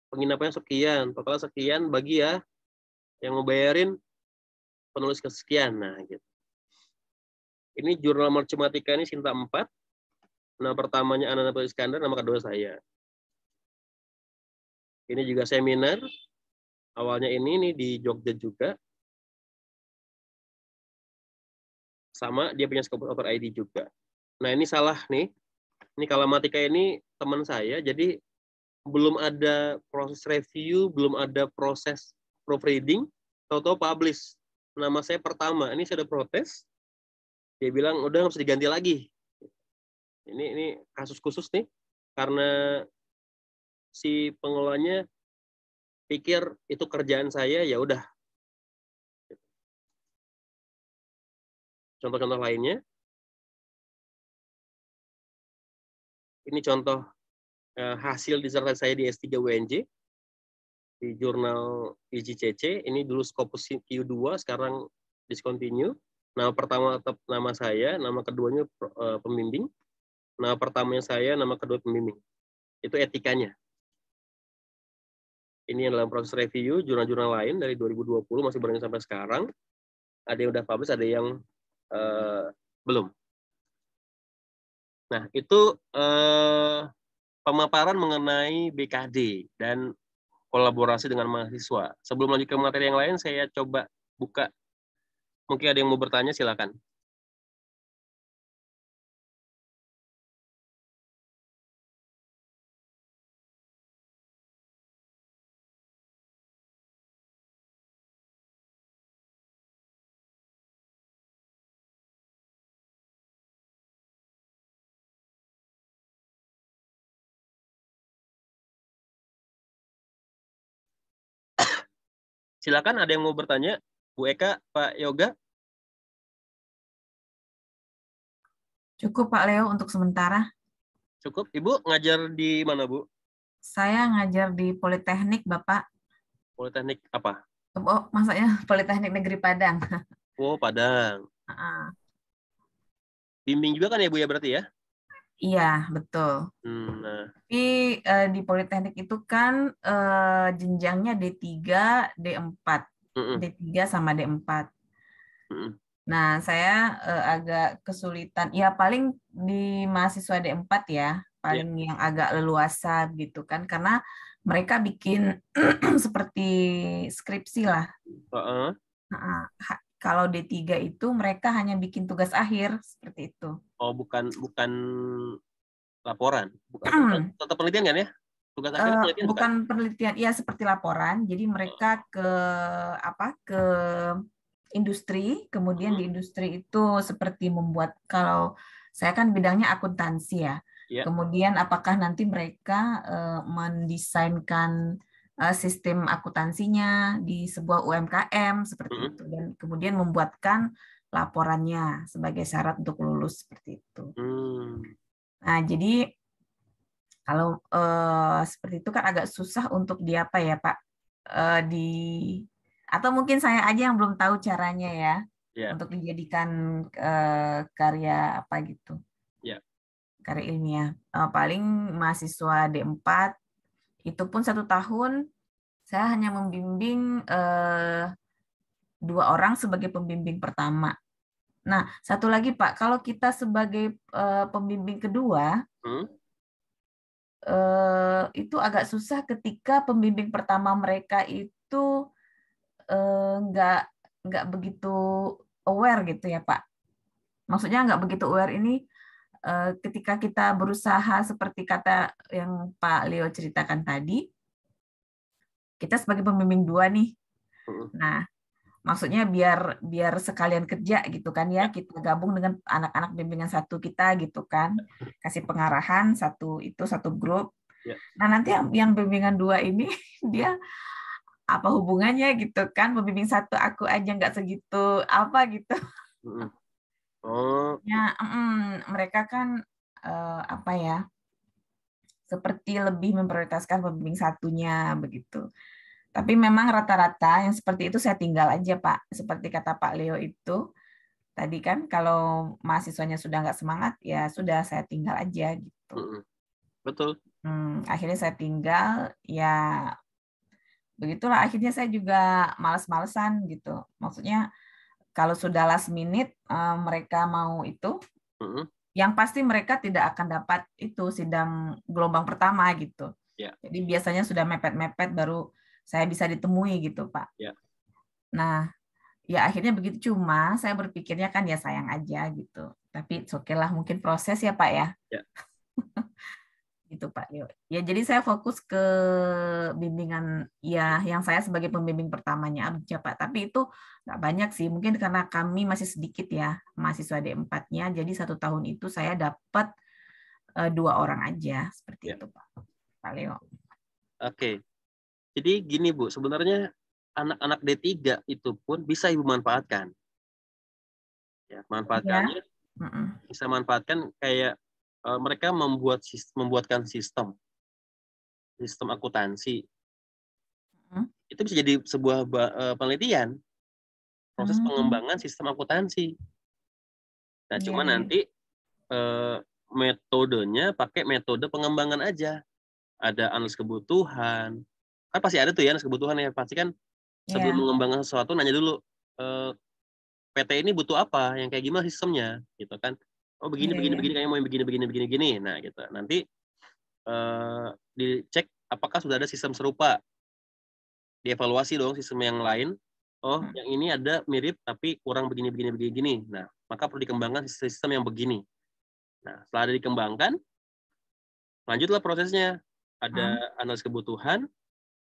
penginapannya sekian, total sekian, bagi ya, yang mau bayarin penulis kesekian. Nah, gitu. Ini jurnal matematika ini Sinta 4. Nama pertamanya Ananda Iskandar, nama kedua saya. Ini juga seminar. Awalnya ini di Jogja juga. Sama, dia punya Scopus Author ID juga. Nah, ini salah nih. Ini Kalamatika ini teman saya, jadi belum ada proses review, belum ada proses proofreading, tahu-tahu publish. Nama saya pertama. Ini saya udah protes. Dia bilang, udah nggak bisa diganti lagi. Ini kasus khusus nih, karena si pengelolanya pikir itu kerjaan saya, ya udah. Contoh-contoh lainnya, ini contoh hasil disertasi saya di S3 UNJ di jurnal IJCC. Ini dulu Scopus Q2, sekarang discontinue. Nama pertama tetap nama saya, nama keduanya pembimbing. Nama pertamanya saya, nama kedua pembimbing. Itu etikanya. Ini dalam proses review jurnal-jurnal lain dari 2020 masih berlanjut sampai sekarang. Ada yang udah publish, ada yang belum. Nah, itu pemaparan mengenai BKD dan kolaborasi dengan mahasiswa. Sebelum lanjut ke materi yang lain, saya coba buka. Mungkin ada yang mau bertanya, silakan. Silakan, ada yang mau bertanya? Bu Eka, Pak Yoga? Cukup Pak Leo untuk sementara. Cukup. Ibu ngajar di mana, Bu? Saya ngajar di Politeknik, Bapak. Politeknik apa? Oh, maksudnya Politeknik Negeri Padang. Oh, Padang. Bimbing juga kan ya, Bu, ya, berarti ya? Iya, betul. Nah. Tapi di Politeknik itu kan jenjangnya D3, D4. D3 sama D4. Nah, saya agak kesulitan. Ya, paling di mahasiswa D4 ya, paling yang agak leluasa gitu kan. Karena mereka bikin seperti skripsi lah. Kalau D3 itu mereka hanya bikin tugas akhir seperti itu. Oh, bukan laporan, bukan tetap penelitian kan ya? Tugas akhirnya penelitian bukan penelitian, ya seperti laporan. Jadi mereka ke industri, kemudian di industri itu seperti membuat, kalau saya kan bidangnya akuntansi ya. Kemudian apakah nanti mereka mendesainkan sistem akuntansinya di sebuah UMKM seperti itu, dan kemudian membuatkan laporannya sebagai syarat untuk lulus seperti itu. Nah, jadi kalau seperti itu kan agak susah untuk di apa ya Pak, atau mungkin saya aja yang belum tahu caranya ya, untuk dijadikan karya apa gitu, karya ilmiah. Paling mahasiswa D4 itu pun 1 tahun saya hanya membimbing 2 orang sebagai pembimbing pertama. Nah, satu lagi Pak, kalau kita sebagai pembimbing kedua, itu agak susah ketika pembimbing pertama mereka itu nggak begitu aware gitu ya Pak. Maksudnya nggak begitu aware ini ketika kita berusaha seperti kata yang Pak Leo ceritakan tadi, kita sebagai pembimbing 2 nih. Nah, maksudnya biar sekalian kerja gitu kan ya, kita gabung dengan anak-anak bimbingan 1 kita gitu kan, kasih pengarahan satu grup. Nah, nanti yang bimbingan 2 ini dia apa hubungannya gitu kan, pembimbing 1 aku aja nggak segitu apa gitu. Ya, mereka kan apa ya, seperti lebih memprioritaskan pembimbing 1-nya begitu. Tapi memang rata-rata yang seperti itu saya tinggal aja Pak. Seperti kata Pak Leo itu tadi kan, kalau mahasiswanya sudah nggak semangat, ya sudah saya tinggal aja gitu. Betul. Akhirnya saya tinggal, ya begitulah. Akhirnya saya juga malas-malesan gitu. Maksudnya kalau sudah last minute mereka mau itu, yang pasti mereka tidak akan dapat itu sidang gelombang pertama gitu. Jadi biasanya sudah mepet-mepet baru saya bisa ditemui gitu Pak. Nah, ya akhirnya begitu, cuma saya berpikirnya kan ya sayang aja gitu. Tapi oke lah, mungkin proses ya Pak ya. Gitu Pak Leo. Ya jadi saya fokus ke bimbingan ya yang saya sebagai pembimbing pertamanya aja Pak. Tapi itu nggak banyak sih, mungkin karena kami masih sedikit ya mahasiswa D4-nya. Jadi 1 tahun itu saya dapat 2 orang aja seperti itu Pak Leo. Oke. Jadi gini Bu, sebenarnya anak-anak D3 itu pun bisa Ibu manfaatkan. Ya, manfaatkannya bisa manfaatkan kayak mereka membuatkan sistem akuntansi. Itu bisa jadi sebuah penelitian, proses pengembangan sistem akuntansi. Nah, cuma nanti metodenya pakai metode pengembangan aja. Ada analis kebutuhan, kan pasti ada tuh ya analis kebutuhan ya, pasti kan sebelum mengembangkan sesuatu nanya dulu PT ini butuh apa, yang kayak gimana sistemnya gitu kan. Oh begini kayaknya mau yang begini. Nah gitu, nanti dicek apakah sudah ada sistem serupa, dievaluasi dong sistem yang lain. Oh yang ini ada mirip tapi kurang begini. Nah maka perlu dikembangkan sistem yang begini. Nah setelah dikembangkan, lanjutlah prosesnya. Ada analis kebutuhan,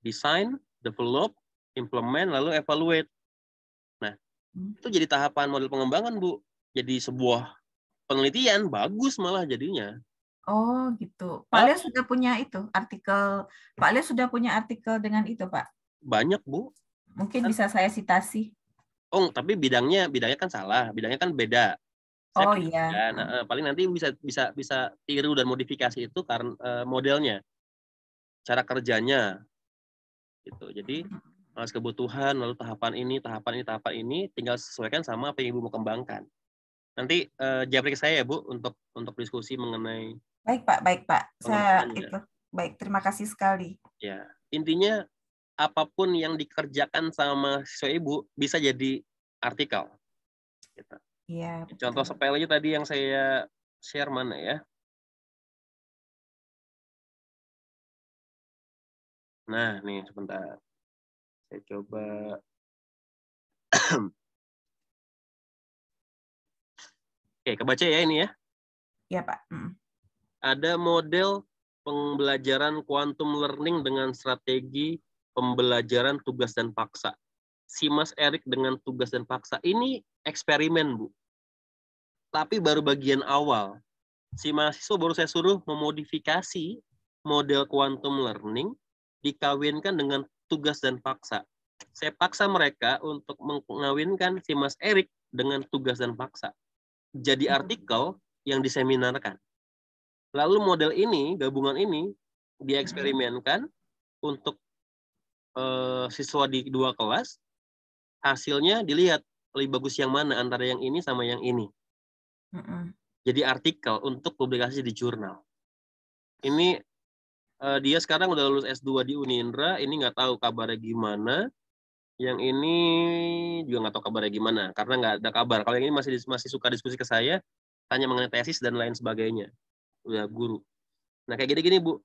desain, develop, implement, lalu evaluate. Nah, itu jadi tahapan model pengembangan, Bu. Jadi sebuah penelitian, bagus malah jadinya. Oh, gitu. Pak Leo sudah punya itu, artikel. Pak Leo sudah punya artikel dengan itu, Pak? Banyak, Bu. Mungkin bisa saya citasi. Oh, tapi bidangnya kan salah. Bidangnya kan beda. Oh iya. Paling nanti bisa tiru dan modifikasi itu karena modelnya, cara kerjanya, gitu. Jadi analis kebutuhan, lalu tahapan ini, tinggal sesuaikan sama apa yang Ibu mau kembangkan. Nanti japri ke saya ya Bu untuk diskusi mengenai. Baik Pak. Saya itu baik. Terima kasih sekali. Ya, intinya apapun yang dikerjakan sama siswa Ibu bisa jadi artikel. Gitu. Iya. Contoh sepele tadi yang saya share mana ya? Nah, nih sebentar. Saya coba. Oke, kebaca ya ini ya? Iya, Pak. Ada model pembelajaran quantum learning dengan strategi pembelajaran tugas dan paksa. Si Mas Erik dengan tugas dan paksa. Ini eksperimen, Bu. Tapi baru bagian awal. Si mahasiswa baru saya suruh memodifikasi model quantum learning dikawinkan dengan tugas dan paksa. Saya paksa mereka untuk mengawinkan si Mas Erik dengan tugas dan paksa. Jadi artikel yang diseminarkan. Lalu model ini, gabungan ini, dieksperimenkan untuk siswa di 2 kelas. Hasilnya dilihat lebih bagus yang mana antara yang ini sama yang ini. Jadi artikel untuk publikasi di jurnal. Ini dia sekarang udah lulus S2 di Unindra, ini nggak tahu kabarnya gimana. Yang ini juga nggak tahu kabarnya gimana, karena nggak ada kabar. Kalau yang ini masih suka diskusi ke saya, tanya mengenai tesis dan lain sebagainya. Udah guru. Nah, kayak gini-gini, Bu.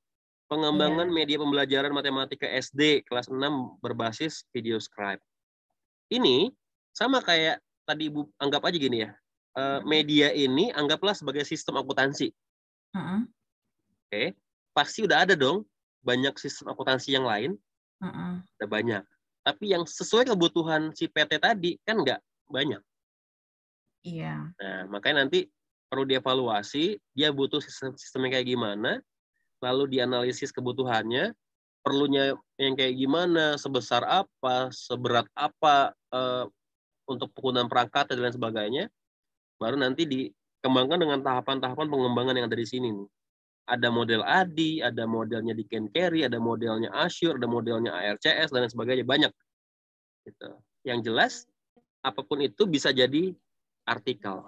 Pengembangan media pembelajaran matematika SD kelas 6 berbasis video scribe. Ini sama kayak tadi Ibu anggap aja gini ya. Media ini anggaplah sebagai sistem akuntansi. Oke. Pasti udah ada dong banyak sistem akuntansi yang lain. Udah banyak. Tapi yang sesuai kebutuhan si PT tadi kan nggak banyak. Iya. Nah, makanya nanti perlu dievaluasi, dia butuh sistemnya kayak gimana, lalu dianalisis kebutuhannya, perlunya yang kayak gimana, sebesar apa, seberat apa untuk penggunaan perangkat dan lain sebagainya, baru nanti dikembangkan dengan tahapan-tahapan pengembangan yang ada di sini nih. Ada model ADI, ada modelnya di Ken Carry, ada modelnya Azure, ada modelnya ARCS, dan lain sebagainya, banyak. Gitu. Yang jelas, apapun itu bisa jadi artikel.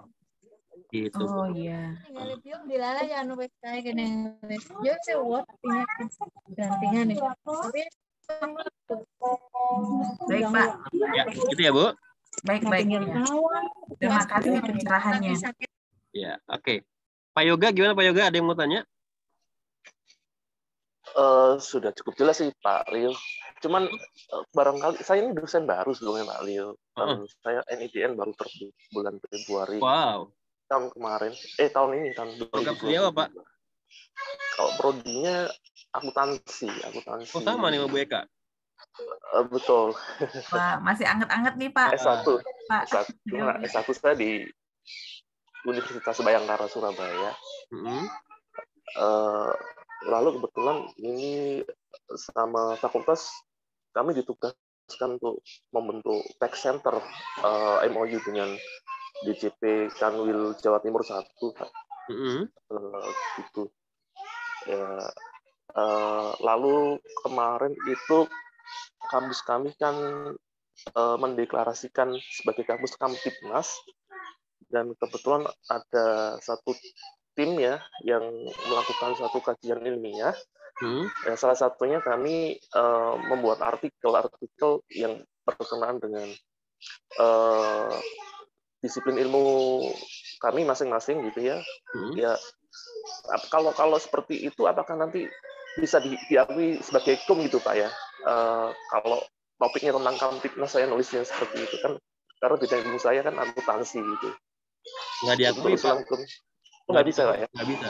Gitu. Oh iya. Baik, Pak. Ya, gitu ya, Bu. Baik. Terima kasih pencerahannya. Ya, oke. Pak Yoga, gimana Pak Yoga? Ada yang mau tanya? Sudah cukup jelas sih Pak Rio. Cuman barangkali saya ini dosen baru sebelumnya Pak Rio. Saya NIDN baru terbit bulan Februari. Wow. Tahun kemarin. Tahun ini tahun 2020. Program studi apa Pak? Kalau prodinya akuntansi. Oh sama nih Bu Eka. Betul. Pak, masih anget-anget nih Pak. S1. Pak. S1 saya di Universitas Bayangkara Surabaya. Lalu kebetulan ini sama fakultas kami ditugaskan untuk membentuk tech center MOU dengan DJP Kanwil Jawa Timur 1. Gitu. Ya, lalu kemarin itu kampus kami kan mendeklarasikan sebagai kampus Kamtipnas, dan kebetulan ada satu tim ya yang melakukan satu kajian ilmiah. Ya, salah satunya kami membuat artikel yang berkenaan dengan disiplin ilmu kami masing-masing gitu ya. Ya, kalau seperti itu apakah nanti bisa diakui sebagai hukum gitu Pak ya? Kalau topiknya tentang Kamtipnas saya nulisnya seperti itu kan, karena bidang ilmu saya kan akuntansi gitu. Nggak diakui Pak. Nggak bisa Pak ya? Nggak bisa.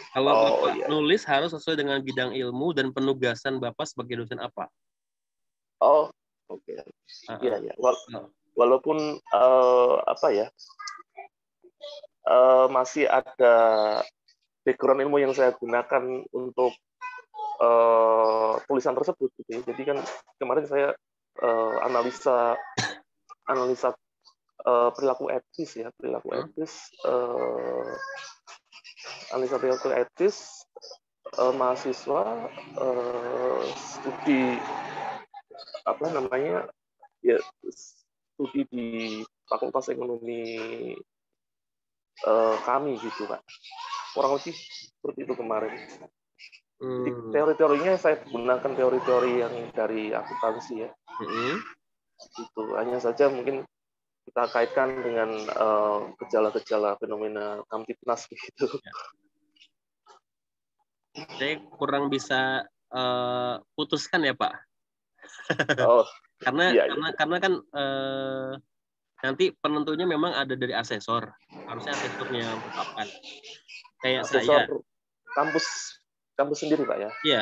Kalau Bapak nulis harus sesuai dengan bidang ilmu dan penugasan Bapak sebagai dosen apa. Oh, oke. Iya. Walaupun masih ada background ilmu yang saya gunakan untuk tulisan tersebut gitu. Jadi kan kemarin saya analisa perilaku etis ya, analisa perilaku etis mahasiswa studi studi di Fakultas Ekonomi kami gitu Pak. Kurang lebih seperti itu kemarin. Jadi teori-teorinya saya gunakan teori-teori yang dari akuntansi ya. Itu hanya saja mungkin kita kaitkan dengan gejala-gejala fenomena Kamtipnas gitu. Saya kurang bisa putuskan ya Pak. Karena kan nanti penentunya memang ada dari asesor. Harusnya asesornya yang tetapkan. Kayak asesor saya. kampus sendiri, Pak ya? Iya,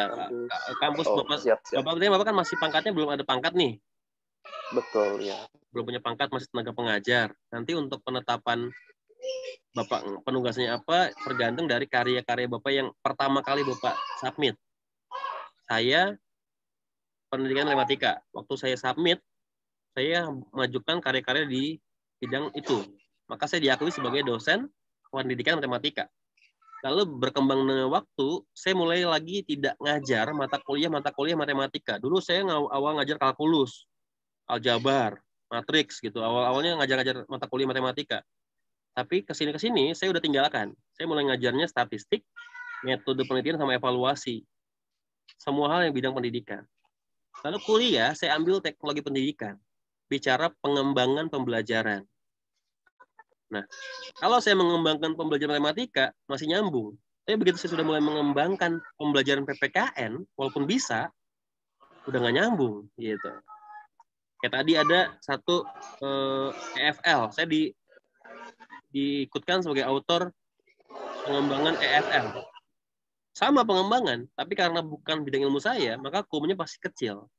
kampus Bapak. Siap. Bapak kan masih pangkatnya belum ada pangkat nih. Betul, ya. Belum punya pangkat, masih tenaga pengajar. Nanti untuk penetapan Bapak penugasannya apa tergantung dari karya-karya Bapak yang pertama kali Bapak submit. Saya pendidikan matematika. Waktu saya submit, saya mengajukan karya-karya di bidang itu. Maka saya diakui sebagai dosen pendidikan matematika. Lalu berkembang dengan waktu, saya mulai lagi tidak ngajar mata kuliah matematika. Dulu saya awal ngajar kalkulus, aljabar, matriks gitu. Awalnya ngajar mata kuliah matematika. Tapi kesini saya udah tinggalkan. Saya mulai ngajarnya statistik, metode penelitian sama evaluasi. Semua hal yang bidang pendidikan. Lalu kuliah saya ambil teknologi pendidikan. Bicara pengembangan pembelajaran. Nah, kalau saya mengembangkan pembelajaran matematika, masih nyambung. Tapi begitu saya sudah mulai mengembangkan pembelajaran PPKN, walaupun bisa, udah nggak nyambung. Gitu. Kayak tadi ada satu EFL. Saya diikutkan sebagai autor pengembangan EFL. Sama pengembangan, tapi karena bukan bidang ilmu saya, maka kumnya pasti kecil.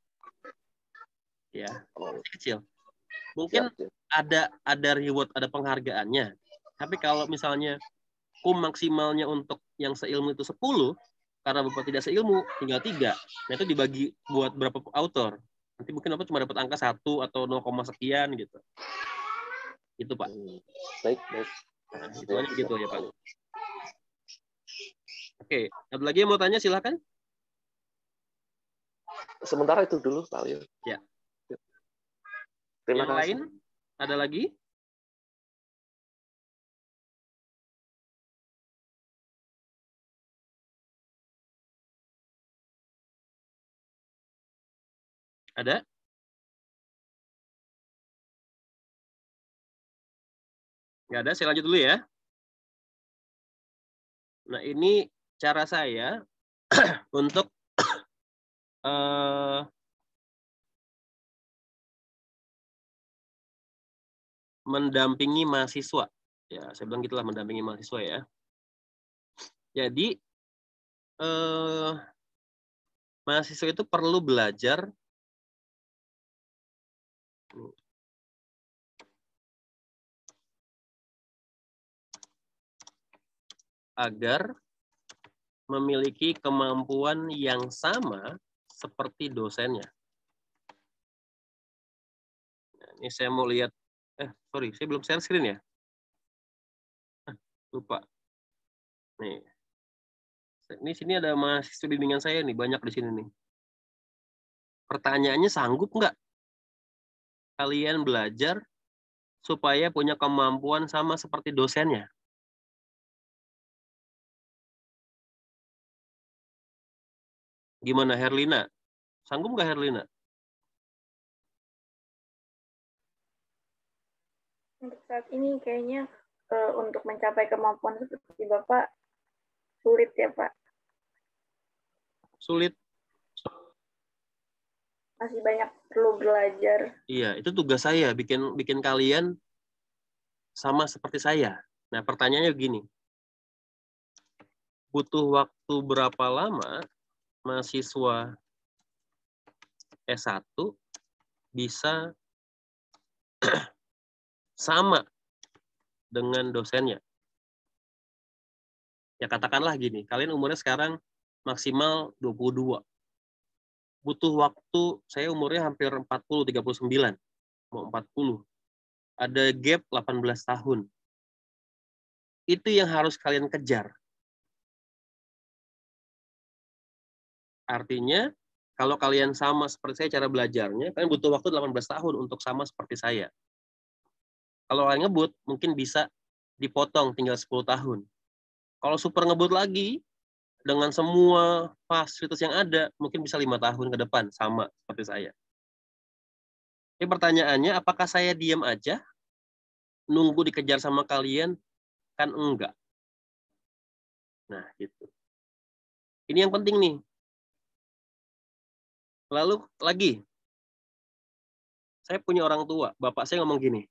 Ya, pasti kecil. Mungkin ada reward, ada penghargaannya. Tapi kalau misalnya maksimalnya untuk yang seilmu itu 10, karena Bapak tidak seilmu, tinggal 3. Nah, itu dibagi buat berapa autor. Nanti mungkin Bapak cuma dapat angka 1 atau 0, sekian gitu. Itu, Pak. Baik. Nah, itu aja gitu ya, Pak. Oke, ada lagi yang mau tanya, silakan. Sementara itu dulu, Pak Leo. Ya. Terima yang kasih. Lain? Ada lagi? Ada? Nggak ada, saya lanjut dulu ya. Nah, ini cara saya untuk mendampingi mahasiswa. Ya, saya bilang gitulah, mendampingi mahasiswa ya. Jadi, mahasiswa itu perlu belajar agar memiliki kemampuan yang sama seperti dosennya. Nah, ini saya mau lihat, sorry, saya belum share screen ya. Lupa. Nih, ini sini ada mahasiswa bimbingan saya nih, banyak di sini nih. Pertanyaannya, sanggup nggak kalian belajar supaya punya kemampuan sama seperti dosennya? Gimana Herlina? Sanggup nggak Herlina? Untuk saat ini kayaknya untuk mencapai kemampuan seperti Bapak sulit ya, Pak? Sulit. Masih banyak perlu belajar. Iya, itu tugas saya, bikin kalian sama seperti saya. Nah, pertanyaannya begini. Butuh waktu berapa lama mahasiswa S1 bisa sama dengan dosennya? Ya katakanlah gini, kalian umurnya sekarang maksimal 22. Butuh waktu, saya umurnya hampir 40, 39. Mau 40. Ada gap 18 tahun. Itu yang harus kalian kejar. Artinya, kalau kalian sama seperti saya cara belajarnya, kalian butuh waktu 18 tahun untuk sama seperti saya. Kalau kalian ngebut, mungkin bisa dipotong tinggal 10 tahun. Kalau super ngebut lagi, dengan semua fasilitas yang ada, mungkin bisa 5 tahun ke depan, sama seperti saya. Ini pertanyaannya, apakah saya diam aja, nunggu dikejar sama kalian? Kan enggak. Nah, gitu. Ini yang penting nih. Lalu lagi, saya punya orang tua, bapak saya ngomong gini,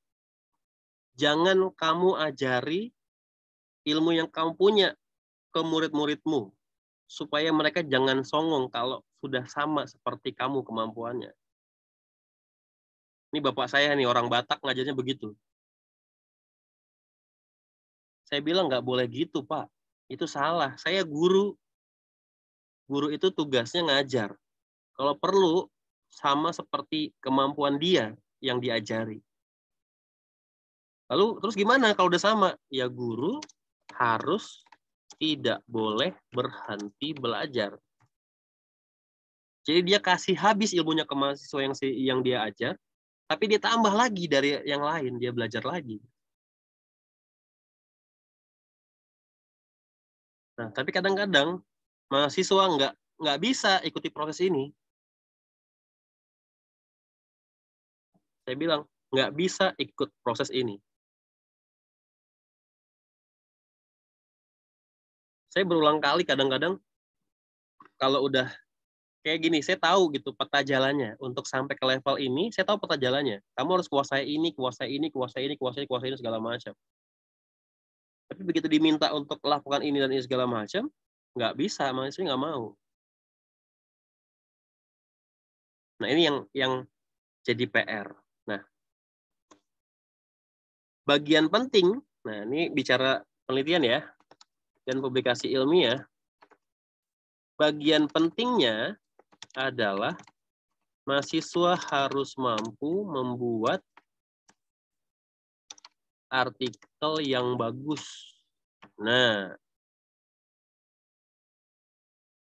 jangan kamu ajari ilmu yang kamu punya ke murid-muridmu. supaya mereka jangan songong kalau sudah sama seperti kamu kemampuannya. Ini bapak saya nih, orang Batak ngajarnya begitu. Saya bilang nggak boleh gitu, Pak. Itu salah. Saya guru. Guru itu tugasnya ngajar. Kalau perlu, sama seperti kemampuan dia yang diajari. Lalu terus gimana kalau udah sama? Ya guru harus tidak boleh berhenti belajar. Jadi dia kasih habis ilmunya ke mahasiswa yang dia ajar, tapi dia tambah lagi dari yang lain, dia belajar lagi. Nah, tapi kadang-kadang mahasiswa nggak bisa ikuti proses ini. Saya bilang nggak bisa ikut proses ini. Saya berulang kali kadang-kadang kalau udah kayak gini, saya tahu gitu peta jalannya untuk sampai ke level ini. Saya tahu peta jalannya. Kamu harus kuasai ini, kuasai ini, kuasai ini, kuasai ini segala macam. Tapi begitu diminta untuk lakukan ini dan ini segala macam, nggak bisa, mahasiswa nggak mau. Nah ini yang jadi PR. Nah, bagian penting, nah ini bicara penelitian ya, dan publikasi ilmiah, bagian pentingnya adalah mahasiswa harus mampu membuat artikel yang bagus. Nah,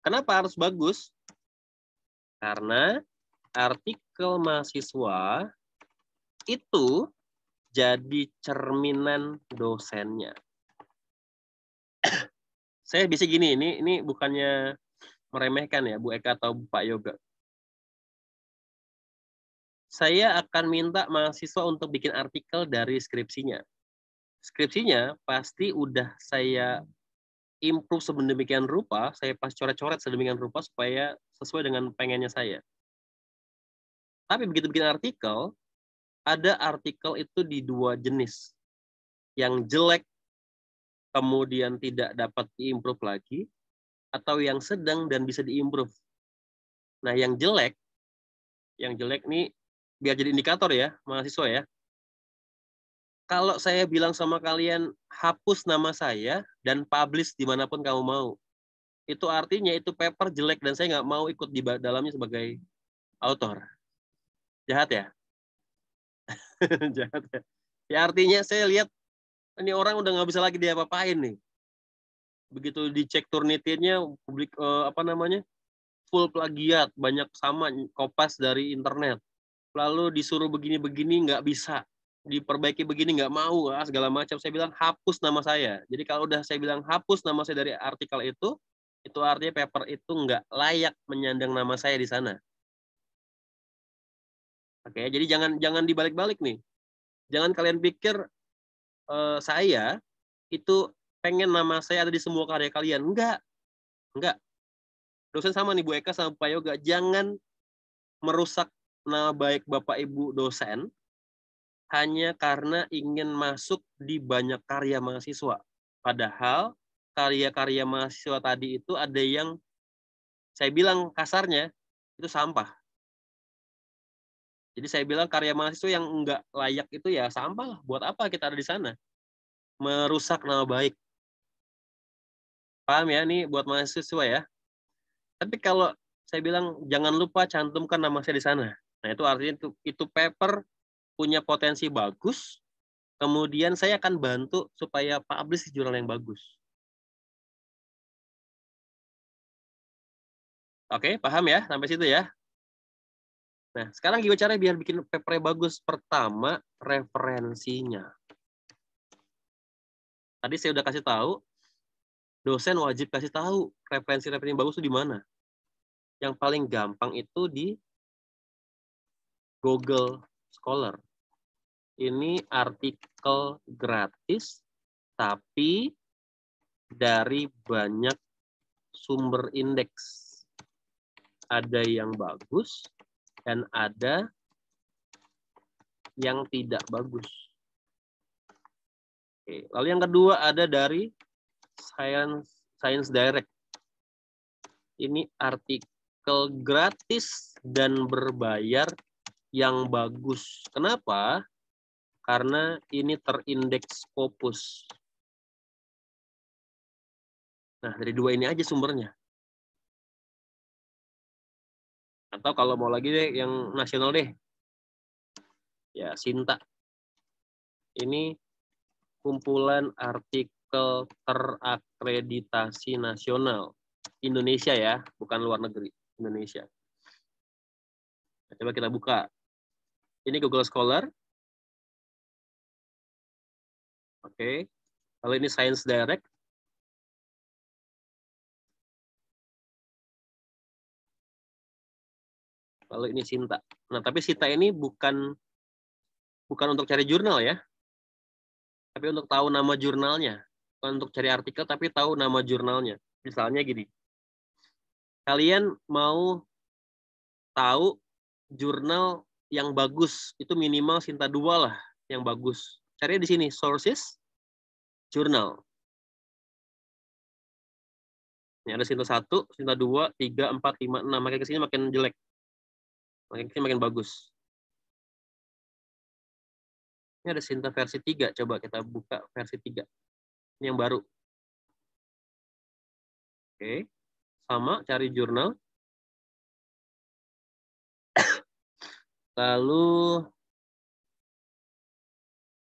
kenapa harus bagus? Karena artikel mahasiswa itu jadi cerminan dosennya. Saya bisa gini, ini bukannya meremehkan ya Bu Eka atau Pak Yoga. Saya akan minta mahasiswa untuk bikin artikel dari skripsinya. Skripsinya pasti udah saya improve sedemikian rupa, saya pas coret-coret sedemikian rupa supaya sesuai dengan pengennya saya. Tapi begitu bikin artikel, ada artikel itu di dua jenis. Yang jelek kemudian tidak dapat diimprove lagi, atau yang sedang dan bisa diimprove. Nah, yang jelek nih biar jadi indikator ya, mahasiswa ya. Kalau saya bilang sama kalian, hapus nama saya dan publish dimanapun kamu mau. Itu artinya itu paper jelek dan saya nggak mau ikut di dalamnya sebagai author. Jahat ya? Jahat ya? Ya artinya saya lihat, ini orang udah nggak bisa lagi diapa-apain nih. Begitu dicek Turnitinnya, publik full plagiat, banyak sama kopas dari internet. Lalu disuruh begini-begini nggak bisa, diperbaiki begini nggak mau, segala macam. Saya bilang hapus nama saya. Jadi kalau udah saya bilang hapus nama saya dari artikel itu artinya paper itu nggak layak menyandang nama saya di sana. Oke, jadi jangan dibalik-balik nih. Jangan kalian pikir saya itu pengen nama saya ada di semua karya kalian. Enggak. Dosen sama nih Bu Eka sama Pak Yoga, jangan merusak nama baik Bapak Ibu dosen hanya karena ingin masuk di banyak karya mahasiswa. Padahal karya-karya mahasiswa tadi itu ada yang saya bilang kasarnya itu sampah. Jadi saya bilang karya mahasiswa yang enggak layak itu ya sampah lah. Buat apa kita ada di sana? Merusak nama baik. Paham ya? Ini buat mahasiswa ya. Tapi kalau saya bilang jangan lupa cantumkan nama saya di sana. Nah, itu artinya itu paper punya potensi bagus. Kemudian saya akan bantu supaya publish di jurnal yang bagus. Oke, paham ya sampai situ ya? Nah, sekarang gimana caranya biar bikin papernya bagus? Pertama, referensinya. Tadi saya udah kasih tahu, dosen wajib kasih tahu referensi-referensi bagus itu di mana. Yang paling gampang itu di Google Scholar. Ini artikel gratis, tapi dari banyak sumber indeks. Ada yang bagus, dan ada yang tidak bagus. Oke. Lalu yang kedua ada dari Science Direct. Ini artikel gratis dan berbayar yang bagus. Kenapa? Karena ini terindeks Scopus. Nah, dari dua ini aja sumbernya. Atau kalau mau lagi deh, yang nasional deh. Ya, Sinta. Ini kumpulan artikel terakreditasi nasional. Indonesia ya, bukan luar negeri. Indonesia. Nah, coba kita buka. Ini Google Scholar. Oke. Kalau ini Science Direct. Kalau ini Sinta. Nah, tapi Sinta ini bukan untuk cari jurnal ya. Tapi untuk tahu nama jurnalnya. Bukan untuk cari artikel, tapi tahu nama jurnalnya. Misalnya gini. Kalian mau tahu jurnal yang bagus, itu minimal Sinta 2 lah yang bagus. Cari di sini, sources, jurnal. Ini ada Sinta 1, Sinta 2, 3, 4, 5, 6. Makin kesini makin jelek. Makin kesini makin bagus. Ini ada Sinta versi 3. Coba kita buka versi 3. Ini yang baru. Oke. Sama, cari jurnal. Lalu,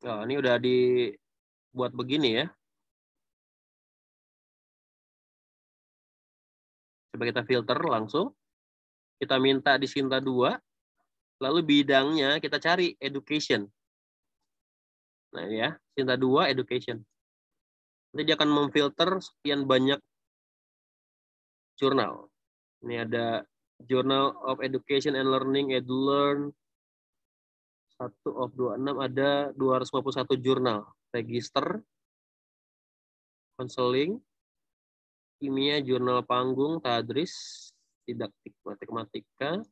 oh, ini udah dibuat begini ya. Coba kita filter langsung. Kita minta di Sinta 2. Lalu bidangnya kita cari education. Nah ya, Sinta 2 education. Nanti dia akan memfilter sekian banyak jurnal. Ini ada Journal of Education and Learning, EduLearn. 1 of 26 ada 251 jurnal. Register, konseling, kimia, jurnal panggung, tadris, didaktik, matematika.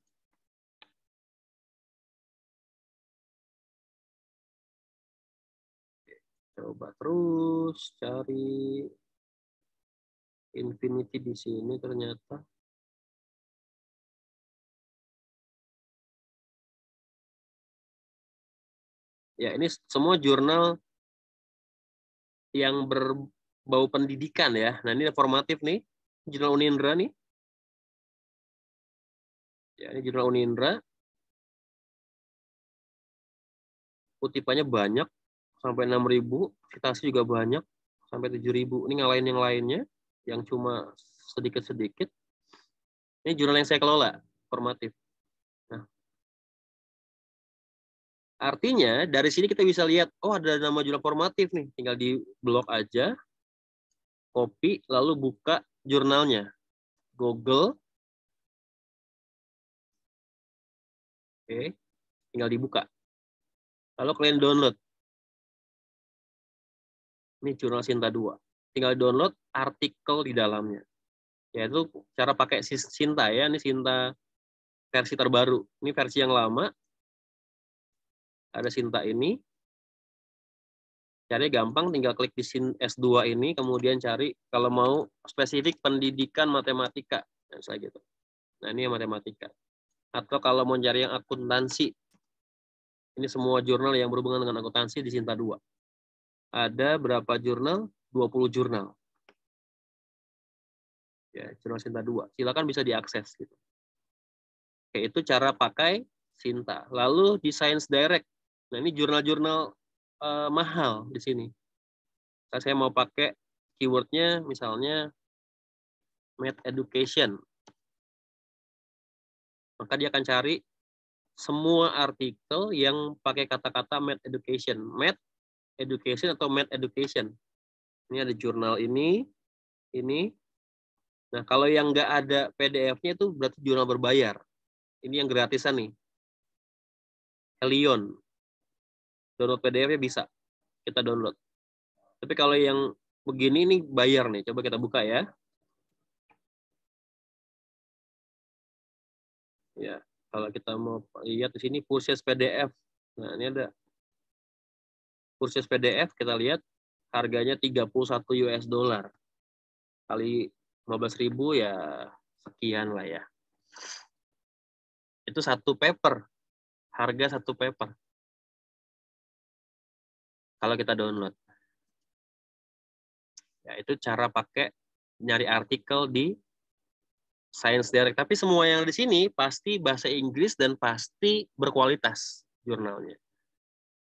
Coba terus cari Infinity di sini ternyata. Ya, ini semua jurnal yang berbau pendidikan ya. Nah, ini formatif nih. Jurnal Unindra nih. Ya, ini jurnal Unindra. Kutipannya banyak. Sampai 6.000, citasi juga banyak, sampai 7.000. Ini ngalahin yang lainnya, yang cuma sedikit-sedikit. Ini jurnal yang saya kelola, formatif. Nah, artinya dari sini kita bisa lihat, oh ada nama jurnal formatif nih, tinggal di blok aja, copy, lalu buka jurnalnya. Google. Oke, tinggal dibuka. Lalu kalian download. Ini jurnal Sinta 2. Tinggal download artikel di dalamnya. Yaitu cara pakai Sinta ya. Ini Sinta versi terbaru. Ini versi yang lama. Ada Sinta ini. Cari gampang, tinggal klik di S2 ini. Kemudian cari kalau mau spesifik pendidikan matematika. Nah, gitu. Nah, ini yang matematika. Atau kalau mau cari yang akuntansi. Ini semua jurnal yang berhubungan dengan akuntansi di Sinta 2. Ada berapa jurnal? 20 jurnal. Ya, jurnal Sinta 2. Silakan bisa diakses gitu. Oke, itu cara pakai Sinta. Lalu di Science Direct. Nah, ini jurnal-jurnal mahal di sini. Saya mau pakai keywordnya misalnya Math Education. Maka dia akan cari semua artikel yang pakai kata-kata Math Education. Math Education atau Math Education. Ini ada jurnal ini. Nah, kalau yang nggak ada PDF-nya itu berarti jurnal berbayar. Ini yang gratisan nih. Helion. Download PDF-nya bisa. Kita download. Tapi kalau yang begini ini bayar nih. Coba kita buka ya. Ya, kalau kita mau lihat di sini Purchase PDF. Nah, ini ada Purchase PDF, kita lihat harganya 31 US dollar. Kali 15.000 ya sekian lah ya. Itu satu paper. Harga satu paper. Kalau kita download. Ya, itu cara pakai nyari artikel di Science Direct. Tapi semua yang di sini pasti bahasa Inggris dan pasti berkualitas jurnalnya.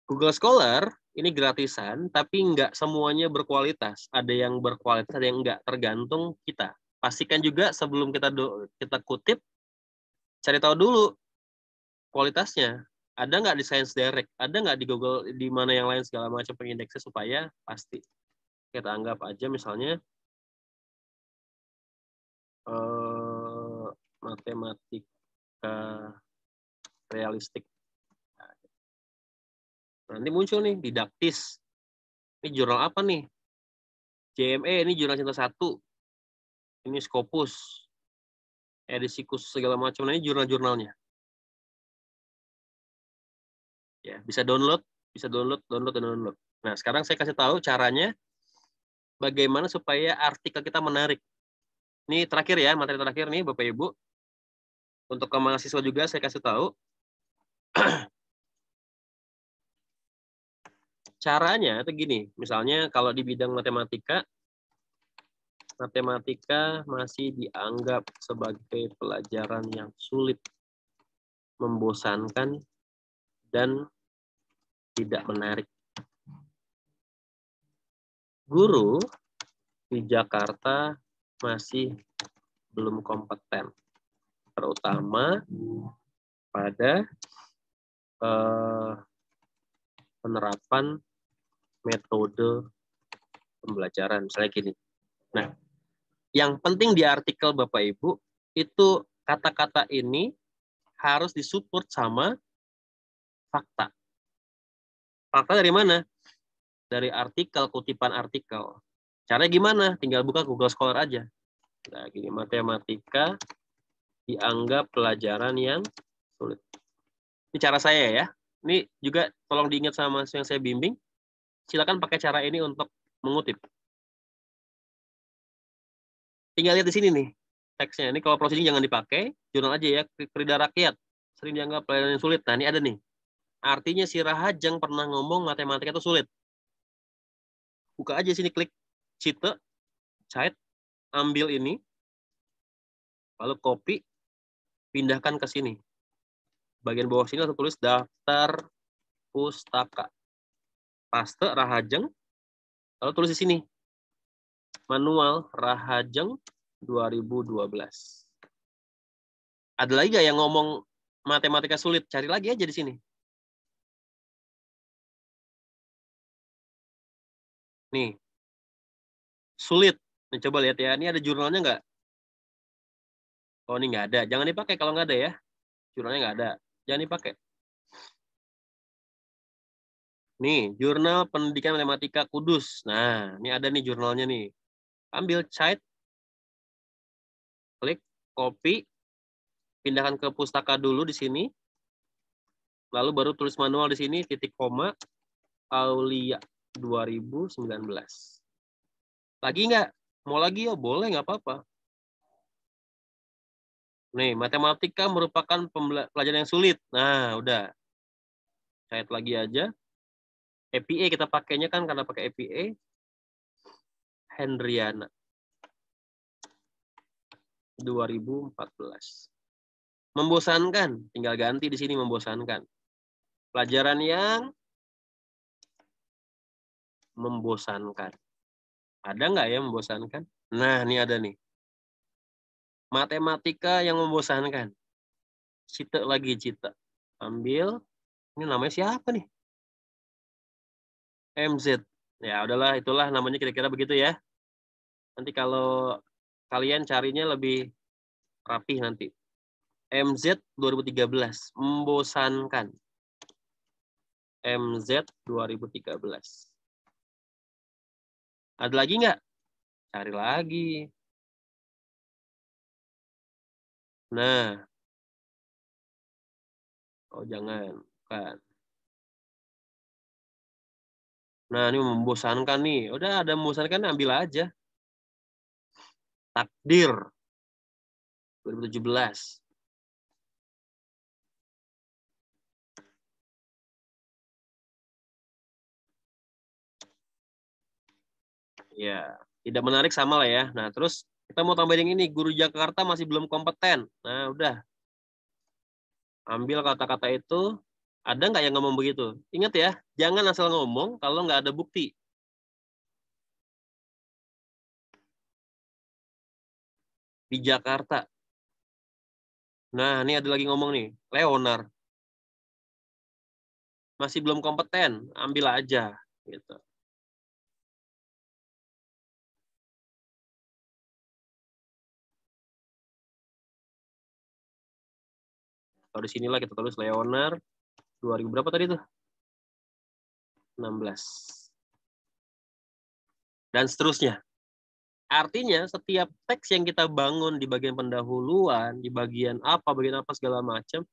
Google Scholar ini gratisan, tapi nggak semuanya berkualitas. Ada yang berkualitas, ada yang nggak. Tergantung kita. Pastikan juga sebelum kita kutip, cari tahu dulu kualitasnya. Ada nggak di Science Direct? Ada nggak di Google, di mana yang lain segala macam pengindeksnya supaya pasti. Kita anggap aja misalnya matematika realistik. Nanti muncul nih didaktis. Ini jurnal apa nih? JME ini jurnal cinta 1. Ini Scopus. Edisikus segala macam. Nah, ini jurnal-jurnalnya. Ya, bisa download. Nah, sekarang saya kasih tahu caranya bagaimana supaya artikel kita menarik. Ini terakhir ya, materi terakhir nih Bapak Ibu. Untuk ke mahasiswa juga saya kasih tahu. Caranya itu gini, misalnya kalau di bidang matematika masih dianggap sebagai pelajaran yang sulit, membosankan, dan tidak menarik. Guru di Jakarta masih belum kompeten, terutama pada penerapan metode pembelajaran. Misalnya gini. Nah, yang penting di artikel Bapak Ibu, itu kata-kata ini harus disupport sama fakta. Fakta dari mana? Dari artikel, kutipan artikel. Caranya gimana? Tinggal buka Google Scholar aja. Nah, gini, matematika dianggap pelajaran yang sulit. Ini cara saya ya. Ini juga tolong diingat sama yang saya bimbing. Silakan pakai cara ini untuk mengutip. Tinggal lihat di sini nih teksnya. Ini kalau proceeding jangan dipakai, jurnal aja ya. Kerida rakyat sering dianggap pelajaran yang sulit. Nah, ini ada nih. Artinya si Rahajeng pernah ngomong matematika itu sulit. Buka aja sini, klik cite, cite, ambil ini, lalu copy, pindahkan ke sini. Bagian bawah sini lalu tulis daftar pustaka. Paste Rahajeng, lalu tulis di sini. Manual Rahajeng 2012. Ada lagi nggak yang ngomong matematika sulit? Cari lagi aja di sini. Nih. Sulit. Nih, coba lihat ya. Ini ada jurnalnya nggak? Oh, ini nggak ada. Jangan dipakai kalau nggak ada ya. Jurnalnya nggak ada. Jangan dipakai. Nih, Jurnal Pendidikan Matematika Kudus. Nah, ini ada nih jurnalnya nih. Ambil cite, klik, copy, pindahkan ke pustaka dulu di sini. Lalu baru tulis manual di sini, titik koma, Aulia 2019. Lagi nggak? Mau lagi ya? Boleh, nggak apa-apa. Nih, matematika merupakan pelajaran yang sulit. Nah, udah. Cite lagi aja. APA kita pakainya kan karena pakai APA. Hendriana 2014. Membosankan, tinggal ganti di sini membosankan. Pelajaran yang membosankan. Ada nggak ya membosankan? Nah, ini ada nih. Matematika yang membosankan. Cite lagi, cite. Ambil. Ini namanya siapa nih? MZ. Ya, udahlah, itulah namanya kira-kira begitu ya. Nanti kalau kalian carinya lebih rapih nanti. MZ 2013. Membosankan. MZ 2013. Ada lagi nggak? Cari lagi. Nah. Oh, jangan. Bukan. Nah, ini membosankan nih. Udah ada membosankan, ambil aja. Takdir. 2017. Ya, tidak menarik sama lah ya. Nah, terus kita mau tambahin yang ini, guru Jakarta masih belum kompeten. Nah, udah. Ambil kata-kata itu, ada nggak yang ngomong begitu? Ingat ya, jangan asal ngomong kalau nggak ada bukti. Di Jakarta. Nah, ini ada lagi ngomong nih, Leonard. Masih belum kompeten, ambil aja. Gitu. Kalau di sinilah kita tulis Leonard 2000 berapa tadi tuh? 16. Dan seterusnya. Artinya setiap teks yang kita bangun di bagian pendahuluan, di bagian apa segala macam,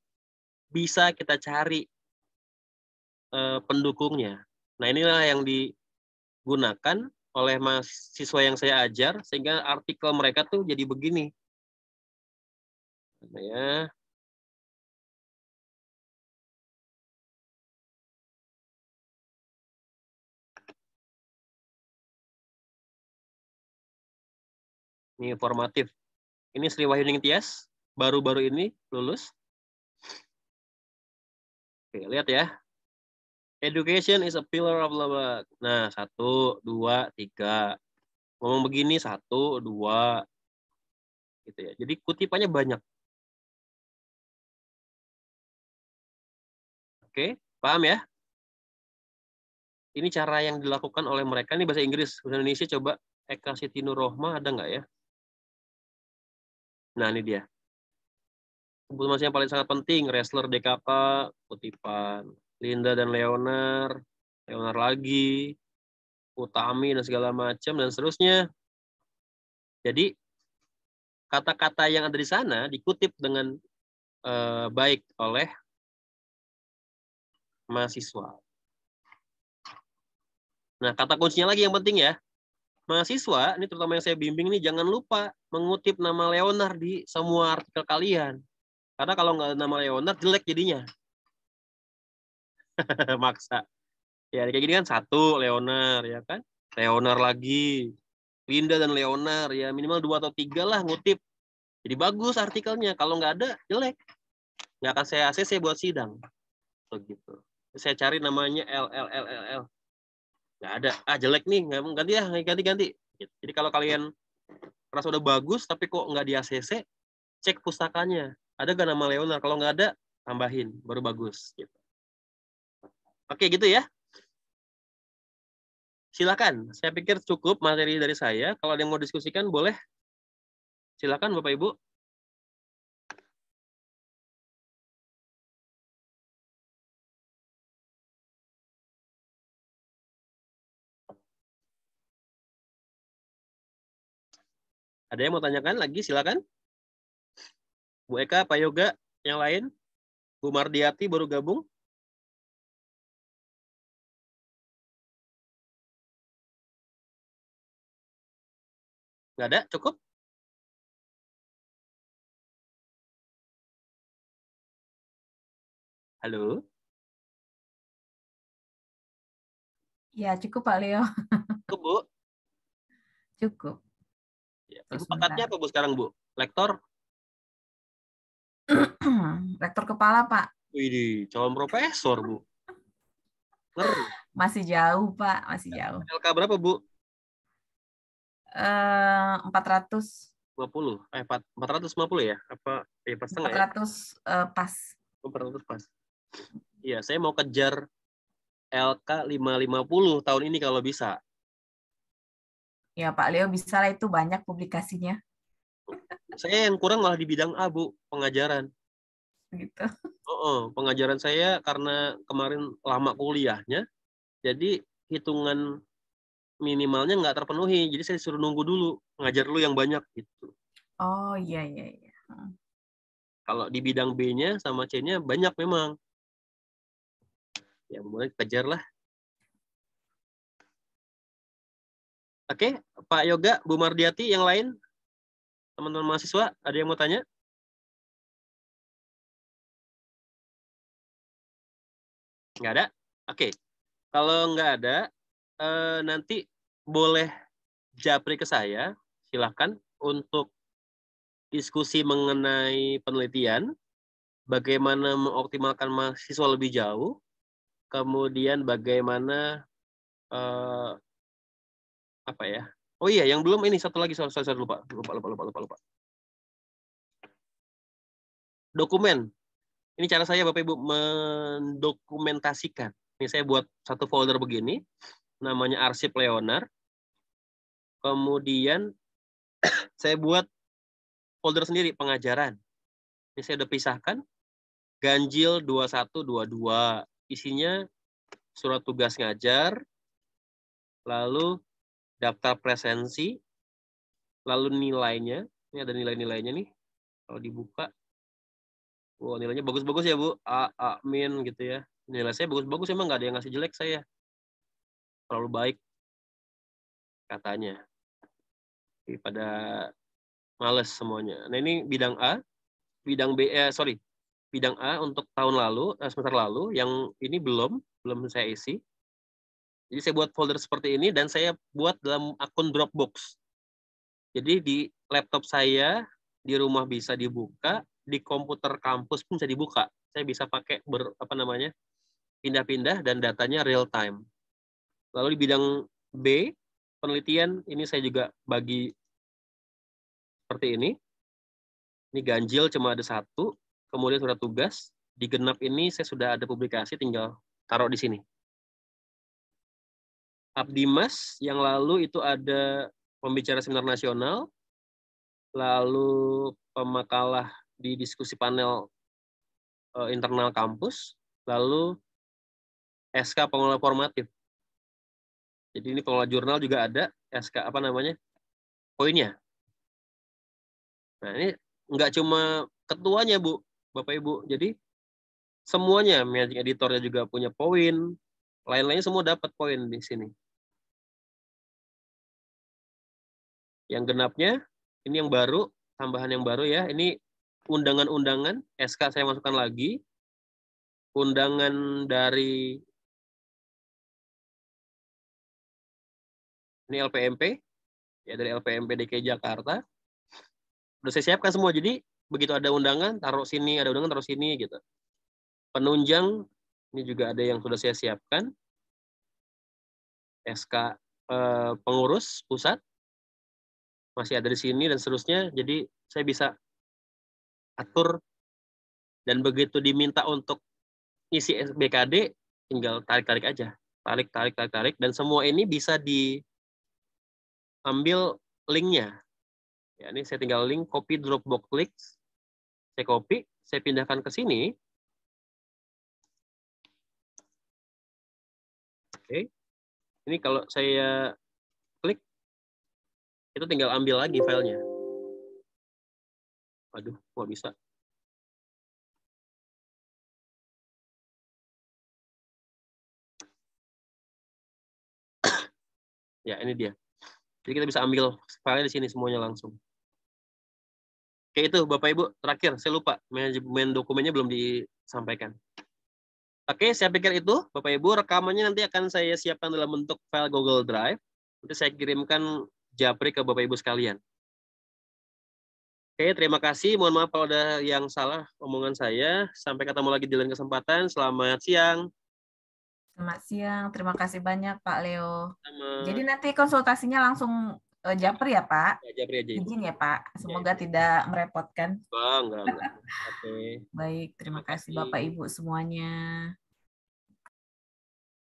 bisa kita cari pendukungnya. Nah, inilah yang digunakan oleh mahasiswa yang saya ajar sehingga artikel mereka tuh jadi begini. Nah, ya. Ini informatif. Ini Sri Wahyuning Tias, baru-baru ini lulus. Oke, lihat ya. Education is a pillar of love. Nah, 1, 2, 3. Ngomong begini 1, 2. Gitu ya. Jadi kutipannya banyak. Oke, paham ya? Ini cara yang dilakukan oleh mereka. Ini bahasa Inggris. Bahasa Indonesia coba Eka Siti Nurrohmah ada nggak ya? Nah, ini dia. Informasi yang paling sangat penting. Wrestler DKK, kutipan. Linda dan Leonard. Leonard lagi. Utami dan segala macam. Dan seterusnya. Jadi, kata-kata yang ada di sana dikutip dengan baik oleh mahasiswa. Nah, kata kuncinya lagi yang penting ya. Mahasiswa, ini terutama yang saya bimbing nih, jangan lupa mengutip nama Leonard di semua artikel kalian. Karena kalau nggak ada nama Leonard, jelek jadinya. Maksa. Ya, kayak gini kan 1, Leonard, ya kan? Leonard lagi. Linda dan Leonard, ya minimal 2 atau 3 lah ngutip. Jadi bagus artikelnya. Kalau nggak ada, jelek. Nggak akan saya ACC buat sidang. Begitu. Saya cari namanya L. Nggak ada. Ah, jelek nih. Ganti ya, ganti. Jadi kalau kalian merasa udah bagus, tapi kok nggak di ACC, cek pustakanya. Ada nggak nama Leonard? Kalau nggak ada, tambahin. Baru bagus. Gitu. Oke, gitu ya. Silakan. Saya pikir cukup materi dari saya. Kalau ada yang mau diskusikan, boleh. Silakan, Bapak Ibu. Ada yang mau tanyakan lagi? Silakan. Bu Eka, Pak Yoga, yang lain? Bu Mardiati baru gabung. Nggak ada? Cukup? Halo? Ya, cukup Pak Leo. Cukup, Bu? Cukup. Ya, Ibu pangkatnya apa, Bu, sekarang, Bu? Lektor? Rektor kepala, Pak. Wih, calon profesor, Bu. Ngeri. Masih jauh, Pak. Masih jauh. LK berapa, Bu? 400. 50. 450 ya? Apa? 4,5 ya? 400 pas. 400 pas. Iya, saya mau kejar LK 550 tahun ini kalau bisa. Ya, Pak Leo bisa lah, itu banyak publikasinya. Saya yang kurang malah di bidang A, Bu, pengajaran. Gitu. Pengajaran saya karena kemarin lama kuliahnya, jadi hitungan minimalnya nggak terpenuhi. Jadi saya suruh nunggu dulu, ngajar dulu yang banyak gitu. Oh, iya. Kalau di bidang B-nya sama C-nya banyak memang. Ya, mulai kejar lah. Oke, Pak Yoga, Bu Mardiati, yang lain, teman-teman mahasiswa, ada yang mau tanya? Nggak ada? Oke. Kalau nggak ada, nanti boleh japri ke saya, silahkan untuk diskusi mengenai penelitian, bagaimana mengoptimalkan mahasiswa lebih jauh, kemudian bagaimana apa ya? Oh iya, yang belum ini satu lagi, sorry, lupa. Dokumen. Ini cara saya Bapak Ibu mendokumentasikan. Ini saya buat satu folder begini, namanya arsip Leonard. Kemudian saya buat folder sendiri pengajaran. Ini saya udah pisahkan. Ganjil 2122. Isinya surat tugas ngajar, lalu daftar presensi, lalu nilainya. Ini ada nilai-nilainya nih. Kalau dibuka, wah, nilainya bagus-bagus ya Bu. A, min gitu ya. Nilai saya bagus-bagus, emang nggak ada yang ngasih jelek saya. Terlalu baik katanya. Tapi pada males semuanya. Nah ini bidang A, bidang B, bidang A untuk tahun lalu, semester lalu, yang ini belum saya isi. Jadi saya buat folder seperti ini dan saya buat dalam akun Dropbox. Jadi di laptop saya di rumah bisa dibuka, di komputer kampus pun bisa dibuka. Saya bisa pakai pindah-pindah dan datanya real time. Lalu di bidang B, penelitian, ini saya juga bagi seperti ini. Ini ganjil cuma ada satu, kemudian surat tugas. Di genap ini saya sudah ada publikasi, tinggal taruh di sini. Abdimas yang lalu itu ada pembicara seminar nasional, lalu pemakalah di diskusi panel internal kampus, lalu SK pengelola formatif. Jadi ini pengelola jurnal juga ada SK poinnya. Nah ini nggak cuma ketuanya Bu, Bapak Ibu. Jadi semuanya, managing editornya juga punya poin, lain-lainnya semua dapat poin di sini. Yang genapnya ini yang baru, tambahan yang baru ya. Ini undangan-undangan, SK saya masukkan lagi. Undangan dari ini LPMP, ya dari LPMP DKI Jakarta. Udah saya siapkan semua, jadi begitu ada undangan, taruh sini, ada undangan, taruh sini, gitu. Penunjang, ini juga ada yang sudah saya siapkan. SK pengurus pusat, masih ada di sini, dan seterusnya. Jadi saya bisa atur, dan begitu diminta untuk isi BKD, tinggal tarik-tarik aja. Tarik, dan semua ini bisa diambil linknya. Ya, ini saya tinggal link, copy Dropbox link, saya copy, saya pindahkan ke sini. Oke, ini kalau saya klik, itu tinggal ambil lagi filenya. Waduh, kok bisa? Ya, ini dia. Jadi kita bisa ambil filenya di sini semuanya langsung. Oke, itu Bapak Ibu, terakhir saya lupa, manajemen dokumennya belum disampaikan. Oke, saya pikir itu Bapak Ibu, rekamannya nanti akan saya siapkan dalam bentuk file Google Drive. Nanti saya kirimkan japri ke Bapak Ibu sekalian. Oke, terima kasih. Mohon maaf kalau ada yang salah omongan saya. Sampai ketemu lagi di lain kesempatan. Selamat siang. Selamat siang. Terima kasih banyak Pak Leo. Jadi nanti konsultasinya langsung japri ya Pak? Ya, japri aja. Izin ya Pak. Semoga tidak merepotkan. Enggak. Oke. Baik, terima kasih Bapak Ibu semuanya.